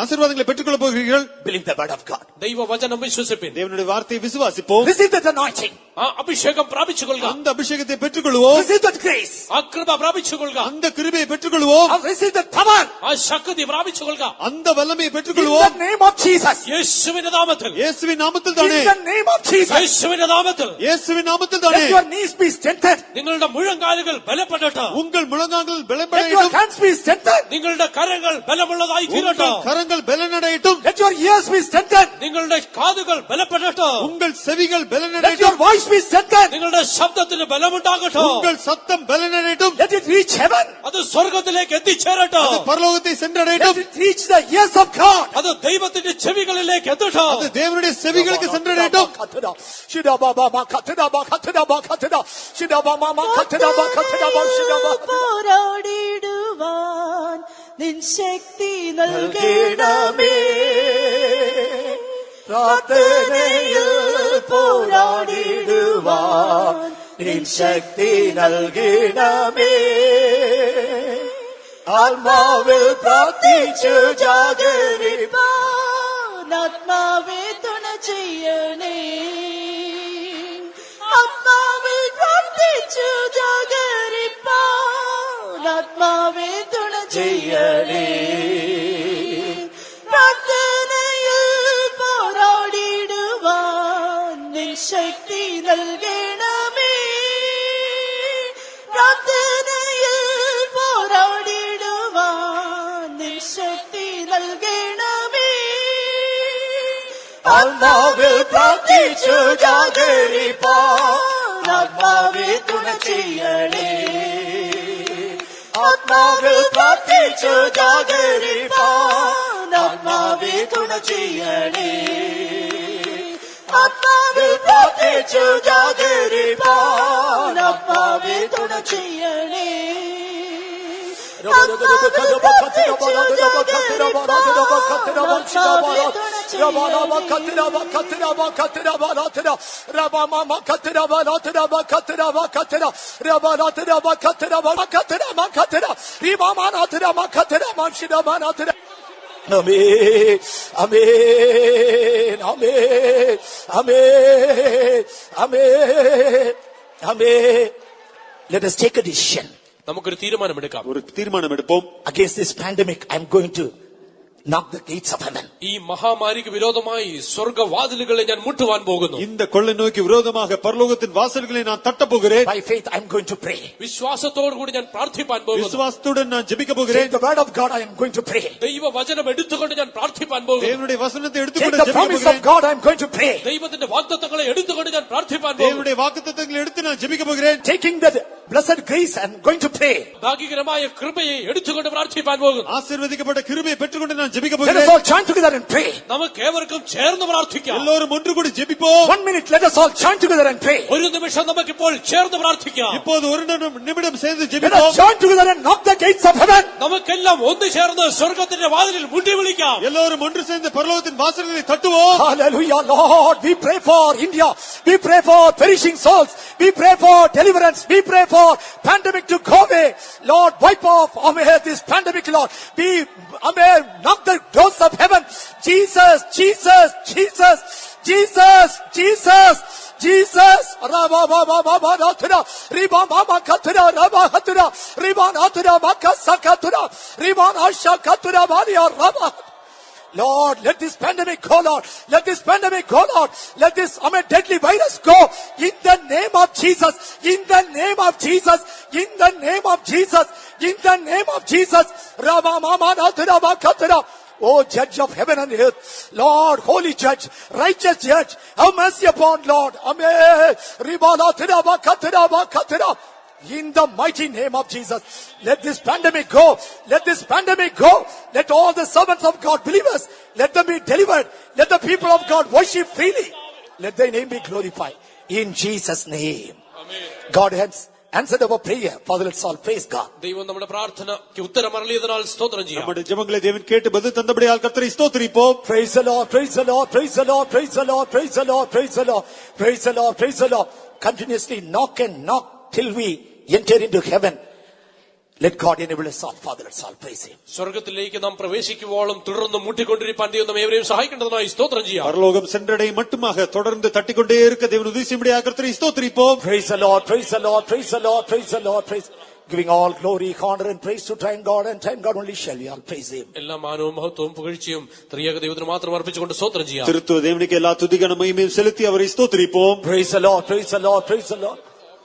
ஆசீர்வாதங்களை பெற்றுக்கொள்ள போகிறீர்கள். Believe the word of God. ദൈവവചനം വിശ്വസിപ്പിൻ. தேவனுடைய வார்த்தையை விசுவாசிப்போம். Receive that anointing. ആ അഭിഷേകം പ്രാപിച്ചുകൊള്ളുക. அந்த அபிஷேகத்தை பெற்றுக்கொள்வோம். Receive that grace. ആ കൃപ പ്രാപിച്ചുകൊള്ളുക. அந்த கிருபையை பெற்றுக்கொள்வோம். Receive that power. ആ ശക്തി പ്രാപിച്ചുകൊള്ളുക. அந்த வல்லமையை In பெற்றுக்கொள்வோம். the name of Jesus. യേശുവിന്റെ നാമത്തിൽ, இயேசுவின் நாமத்தில் In தானே. the name of Jesus. യേശുവിന്റെ നാമത്തിൽ இயேசுவின் நாமத்தில் தானே. Let your knees be strengthened. നിങ്ങളുടെ മുഴങ്കാലുകൾ ബലപ്പെടട്ടെ. உங்கள் முழங்கால்கள் Let your பலப்படையட்டும். hands be strengthened. നിങ്ങളുടെ കരങ്ങൾ ബലമുള്ളതായി തീരട്ടെ. உங்கள் கரங்கள் பலனடையட்டும். Let your ears be strengthened. നിങ്ങളുടെ കാതുകൾ ബലപ്പെടട്ടെ. உங்கள் செவிகள் Let your பலனடையட்டும். voice be strengthened. നിങ്ങളുടെ ശബ്ദത്തിന് ബലമുണ്ടാകട്ടെ. உங்கள் சத்தம் பலனடையட்டும். Let it reach heaven. അത് സ്വർഗത്തിലേക്ക് എത്തിച്ചേരട്ടെ. அது பரலோகத்தை Let சென்றடையட்டும். it reach the ears of God. അത് ദൈവത്തിന്റെ ചെവികളിലേക്ക് എത്തട്ടെ. அது தேவனுடைய செவிகளுக்கு சென்றடையட்டும். പോരാടിടുവാൻ നിൻ ശക്തി നൽകണമേ പ്രാർത്ഥനയിൽ പോരാടിടുവാൻ നിൻ ശക്തി നൽകണമേ ആത്മാവിൽ പ്രാർത്ഥിച്ചു ജാഗരിപ്പാൻ ആത്മാവേ തുണ ചെയ്യണേ ആത്മാവിൽ പ്രാർത്ഥിച്ചു ജാഗരിപ്പാൻ ആത്മാവേ തുണ ചെയ്യണേ പ്രാർത്ഥനയിൽ പോരാടിടുവാൻ നിൻ ശക്തി നൽകണമേ പ്രാർത്ഥനയിൽ പോരാടിടുവാൻ നിൻ ശക്തി നൽകണമേ ആത്മാവിൽ പ്രാർത്ഥിച്ചു ജാഗരിപ്പാൻ ആത്മാവേ തുണ ചെയ്യണേ ആത്മാവിൽ പ്രാർത്ഥിച്ചു ജാഗരിപ്പാൻ ആത്മാവേ തുണ ചെയ്യണേ ആത്മാവിൽ പ്രാർത്ഥിച്ചു ജാഗരിപ്പാൻ ആത്മാവേ തുണ ചെയ്യണേ Amen. Amen. Amen. Amen. Amen. Amen. Let us take a decision. നമുക്കൊരു തീരുമാനമെടുക്കാം. ஒரு தீர்மானம் எடுப்போம். Against this pandemic, I am going to knock the gates of heaven. ഈ മഹാമാരിക്ക് വിരോധമായി സ്വർഗവാതിലുകളെ ഞാൻ മുട്ടുവാൻ പോകുന്നു. இந்த கொள்ளை நோய்க்கு விரோதமாக பரலோகத்தின் வாசல்களை நான் தட்டப் போகிறேன். By faith, I am going to pray. വിശ്വാസത്തോടു കൂടി ഞാൻ പ്രാർത്ഥിപ്പാൻ പോകുന്നു. விசுவாசத்துடன் நான் ஜெபிக்க Take போகிறேன். the word of God, I am going to pray. ദൈവ വചനം എടുത്തുകൊണ്ട് ഞാൻ പ്രാർത്ഥിപ്പാൻ പോകുന്നു. தேவனுடைய வசனத்தை Take எடுத்துக்கொண்டு the ஜெபிக்க promise of போகிறேன். God, I am going to pray. ദൈവത്തിന്റെ വാഗ്ദത്തങ്ങളെ എടുത്തുകൊണ്ട് ഞാൻ പ്രാർത്ഥിപ്പാൻ പോകുന്നു. தேவனுடைய வாக்குத்தத்தங்களை எடுத்து நான் ஜெபிக்க போகிறேன். Taking the blessed grace, I am going to pray. ഭാഗ്യകരമായ കൃപയെ എടുത്തുകൊണ്ട് പ്രാർത്ഥിപ്പാൻ പോകുന്നു. ஆசீர்வதிக்கப்பட்ட கிருபையை பெற்றுக்கொண்டு நான் ஜெபிக்க Let us போகிறேன். all join together and pray. നമുക്ക് ഏവർക്കും ചേർന്ന് പ്രാർത്ഥിക്കാം. எல்லோரும் ஒன்று கூடி ஜெபிப்போம். 1 minute, let us all join together and pray. ഒരു നിമിഷം നമുക്കിപ്പോൾ ചേർന്ന് പ്രാർത്ഥിക്കാം. இப்போது ஒரு நிமிடம் சேர்ந்து Let us ஜெபிப்போம். join together and knock the gates of heaven. നമുക്കെല്ലാം ഒന്നു ചേർന്ന് സ്വർഗത്തിന്റെ വാതിലിൽ മുട്ടി വിളിക്കാം. எல்லோரும் ஒன்று சேர்ந்து பரலோகத்தின் வாசல்களை தட்டுவோம். Hallelujah, Lord. We pray for India. We pray for perishing souls. We pray for deliverance. We pray for pandemic to go away. Lord, wipe off, this pandemic, Lord. We, knock the doors of heaven. Jesus, Jesus, Jesus, Jesus, Jesus. Jesus, Raba Baba Baba Natura, Riba Mama Katura, Raba Hatura, Riba Natura, Makasa Katura, Riba Asha Katura, Maria Raba. Lord, let this pandemic go, Lord. Let this pandemic go, Lord. Let this, deadly virus go. In the name of Jesus. In the name of Jesus. In the name of Jesus. In the name of Jesus. Raba Mama Natura, Makatura. Oh, Judge of heaven and earth, Lord, holy Judge, righteous Judge, have mercy upon, Lord. Amen. In the mighty name of Jesus, let this pandemic go. Let this pandemic go. Let all the servants of God, believers, let them be delivered. Let the people of God worship freely. Let their name be glorified. In Jesus' name. Amen. God has answered our prayer. Father, let's all praise God. ദൈവം നമ്മുടെ പ്രാർത്ഥനയ്ക്ക് ഉത്തരം അരുളിയതിനാൽ സ്തോത്രം ചെയ്യാം. நம்முடைய ஜெபங்களை தேவன் கேட்டு பதில் தந்தபடியால் கர்த்தரை ஸ்தோத்திரிப்போம். Praise the Lord, praise the Lord, praise the Lord, praise the Lord, praise the Lord, praise the Lord, praise the Lord, praise the Lord. Continuously knock and knock till we enter into heaven. Let God enable us all. Father, let's all praise Him. സ്വർഗത്തിലേക്ക് നാം പ്രവേശിക്കുവോളം തുടർന്ന് മുട്ടിക്കൊണ്ടിരിപ്പാൻ ദൈവം നമ്മെ ഏവരെയും സഹായിക്കേണ്ടതിനായി സ്തോത്രം ചെയ്യാം. பரலோகம் சென்றடையும் மட்டுமாக தொடர்ந்து தட்டிக்கொண்டே இருக்க தேவன் உதவி செய்யும்படியாக கர்த்தரை ஸ்தோத்திரிப்போம். Praise the Lord, praise the Lord, praise the Lord, praise the Lord, praise. Giving all glory, honor and praise to triune God, and triune God only shall we all praise Him. എല്ലാ മാനവും മഹത്വവും പുകഴ്ചയും ത്രിയേക ദൈവത്തിന് മാത്രം അർപ്പിച്ചുകൊണ്ട് സ്തോത്രം ചെയ്യാം. திருத்துவ தேவனுக்கு எல்லா துதிகன மகிமையும் செலுத்தி அவரை ஸ்தோத்திரிப்போம். Praise the Lord, praise the Lord, praise the Lord.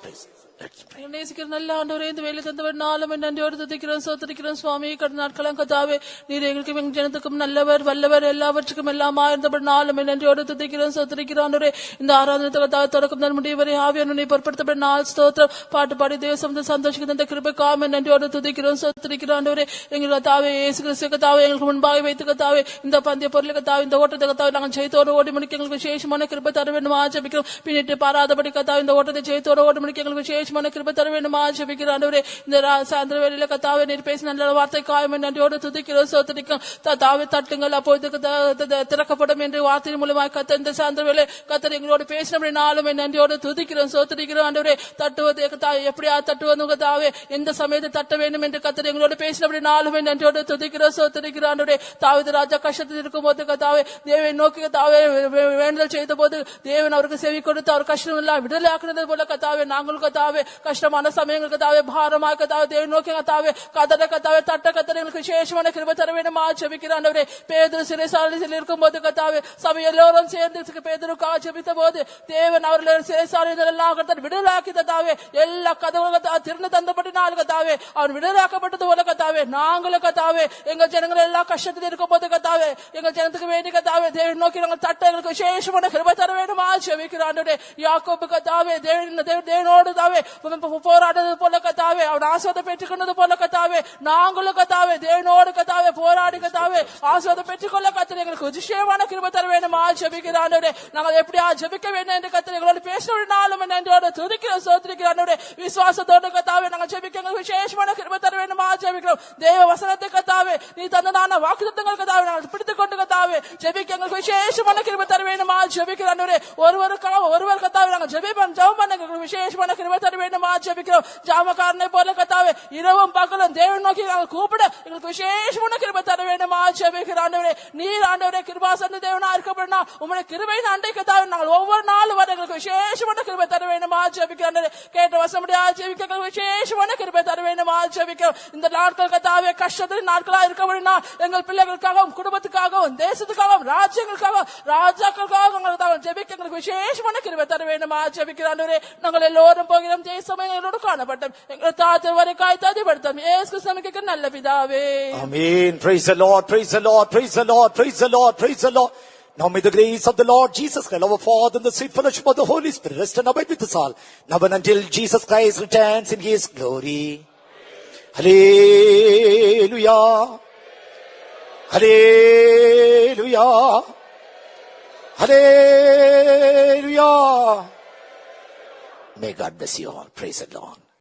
Praise. Let's pray. நேசிக்கிற நல்ல ஆண்டவரே, இந்த வேலை தந்தவர் நாளும் நன்றியோடு துதிக்கிறோம், சோத்திரிக்கிறோம் சுவாமி. கடந்த நாட்களும் கர்த்தாவே, நீர் எங்களுக்கும் எங்கள் ஜனத்துக்கும் நல்லவர், வல்லவர், எல்லாவற்றுக்கும் எல்லாமா இருந்தவர் நாளும் நன்றியோடு துதிக்கிறோம், சோத்திரிக்கிறோம் ஆண்டவரே. இந்த ஆராதனத்தை கர்த்தாவே தொடக்கம் முதல் முடிவு வரை ஆவியானவரை பொறுப்படுத்தப்பட்ட நாள் ஸ்தோத்திரம். பாட்டு பாடி தேவ சந்தோஷிக்கு தந்த கிருபைக்காக நன்றியோடு துதிக்கிறோம், சோத்திரிக்கிறோம் ஆண்டவரே. எங்களுக்கு கர்த்தாவே இயேசு கிறிஸ்து கர்த்தாவே எங்களுக்கு முன்பாக வைத்து கர்த்தாவே இந்த பந்திய பொருள் கர்த்தாவே இந்த ஓட்டத்தை கர்த்தாவே நாங்கள் ஜெயத்தோடு ஓடி முடிக்க எங்களுக்கு விசேஷமான கிருபை தர வேண்டும் ஆஜபிக்கிறோம். பின்னிட்டு பாராதபடி கர்த்தாவே இந்த ஓட்டத்தை ஜெயத்தோடு ஓடி முடிக்க எங்களுக்கு விசேஷமான கிருபை தர வேண்டும் ஆஜபிக்கிறோம் ஆண்டவரே. இந்த சாயந்திர வேளையில கர்த்தாவே நீர் பேசி நல்ல வார்த்தை காயமே நன்றியோடு துதிக்கிறோம், சோத்திரிக்கிறோம். கர்த்தாவே தட்டுங்கள் அப்போது திறக்கப்படும் என்று வார்த்தையின் மூலமாக கர்த்தர் இந்த சாயந்திர வேளை கர்த்தர் எங்களோடு பேசின நாளுமே நன்றியோடு துதிக்கிறோம், சோத்திரிக்கிறோம் ஆண்டவரே. தட்டுவது கர்த்தாவே எப்படியா தட்டுவது கர்த்தாவே எந்த சமயத்தை தட்ட வேண்டும் என்று கர்த்தர் எங்களோடு பேசின நாளுமே நன்றியோடு துதிக்கிறோம், சோத்திரிக்கிறோம் ஆண்டவரே. தாவீது ராஜா கஷ்டத்தில் இருக்கும் போது கர்த்தாவே தேவனை நோக்கி கர்த்தாவே வேண்டுதல் செய்த போது தேவன் அவருக்கு செவி கொடுத்து அவர் கஷ்டம் எல்லாம் விடுதலை ஆக்குனது போல கர்த்தாவே நாங்கள் கர்த்தாவே கஷ்டமான சமயங்கள் கர்த்தாவே பாரமாக கர்த்தாவே தேவனை நோக்கி கர்த்தாவே கர்த்தாவே தட்ட கர்த்தர் எங்களுக்கு விசேஷமான கிருபை தர வேண்டும் ஜெபிக்கிறோம் ஆண்டவரே. பேதுரு சிறைசாலையில் இருக்கும் போது கர்த்தாவே சபை எல்லோரும் சேர்ந்து பேதுருக்காக ஜெபித்த போது தேவன் அவர்கள் சிறைசாலையில் எல்லாம் கர்த்தர் விடுதலாக்கி கர்த்தாவே எல்லா கதவுகள் திறந்து தந்தபடினால் கர்த்தாவே அவர் விடுதலாக்கப்பட்டது போல கர்த்தாவே நாங்களும் கர்த்தாவே எங்கள் ஜனங்கள் எல்லா கஷ்டத்தில் இருக்கும் போது கர்த்தாவே எங்கள் ஜனத்துக்கு வேண்டி கர்த்தாவே தேவனை நோக்கி நாங்கள் தட்ட எங்களுக்கு விசேஷமான கிருபை தர வேண்டும் ஜெபிக்கிறோம் ஆண்டவரே. யாக்கோபு கர்த்தாவே தேவனோடு கர்த்தாவே போராடுறது போல கர்த்தாவே அவர் ஆசீர்வாதம் பெற்றுக்கொண்டது போல கர்த்தாவே நாங்களும் கர்த்தாவே தேவனோடு கர்த்தாவே போராடி கர்த்தாவே ஆசீர்வாதம் பெற்றுக்கொள்ள கர்த்தர் எங்களுக்கு விசேஷமான கிருபை தர வேண்டும் ஜெபிக்கிறோம் ஆண்டவரே. நாங்கள் எப்படியா ஜெபிக்க வேண்டும் என்று கர்த்தர் எங்களோடு பேசினாலும் நன்றியோடு துதிக்கிறோம், சோத்திரிக்கிறோம் ஆண்டவரே. விசுவாசத்தோடு கர்த்தாவே நாங்கள் ஜெபிக்க எங்களுக்கு விசேஷமான கிருபை தர வேண்டும் ஜெபிக்கிறோம். தேவ வசனத்தை கர்த்தாவே நீ தந்ததான வாக்குத்தத்தங்கள் கர்த்தாவே நாங்கள் பிடித்துக் கொண்டு கர்த்தாவே ஜெபிக்க எங்களுக்கு விசேஷமான கிருபை தர வேண்டும் ஜெபிக்கிறோம் ஆண்டவரே. ஒருவர் கர்த்தாவே நாங்கள் ஜெபம் பண்ண எங்களுக்கு விசேஷமான கிருபை தர வேண்டும் ஜெபிக்கிறோம். ஜாமக்காரனை போல கர்த்தாவே இரவும் பகலும் தேவன் நோக்கி நாங்கள் கூப்பிட எங்களுக்கு விசேஷமான கிருபை தர வேண்டும் ஜெபிக்கிறோம் ஆண்டவரே. நீர் ஆண்டவரே கிருபாசன தேவனா இருக்கப்படனா உம்முடைய கிருபையின் அண்டை கர்த்தாவே நாங்கள் ஒவ்வொரு நாளும் வரை எங்களுக்கு விசேஷமான கிருபை தர வேண்டும் ஜெபிக்கிறோம் ஆண்டவரே. கேட்ட வசனப்படி ஜெபிக்க எங்களுக்கு விசேஷமான கிருபை தர வேண்டும் ஜெபிக்கிறோம். இந்த நாட்கள் கர்த்தாவே கஷ்டத்தின் நாட்களா இருக்கப்படனா எங்கள் பிள்ளைகளுக்காகவும் குடும்பத்துக்காகவும் தேசத்துக்காகவும் ராஜ்யங்களுக்காகவும் ராஜாக்களுக்காகவும் ஜெபிக்க எங்களுக்கு விசேஷமான கிருபை தர வேண்டும் ஜெபிக்கிறோம் ஆண்டவரே. நாங்கள் எல்லோரும் போகிறோம் தேசம் எங்களோடு காணப்பட்டோம் எங்கள் தாத்தர் வரை காய்த்து அதிபடுத்தோம் இயேசு கிறிஸ்துவுக்கு நல்ல பிதாவே. Amen. Praise the Lord, praise the Lord, praise the Lord, praise the Lord, praise the Lord. Now may the grace of the Lord Jesus Christ, our Father, and the sweet fellowship of the Holy Spirit rest and abide with us all, now and until Jesus Christ returns in His glory. Hallelujah. Hallelujah. Hallelujah. May God bless you all. Praise the Lord.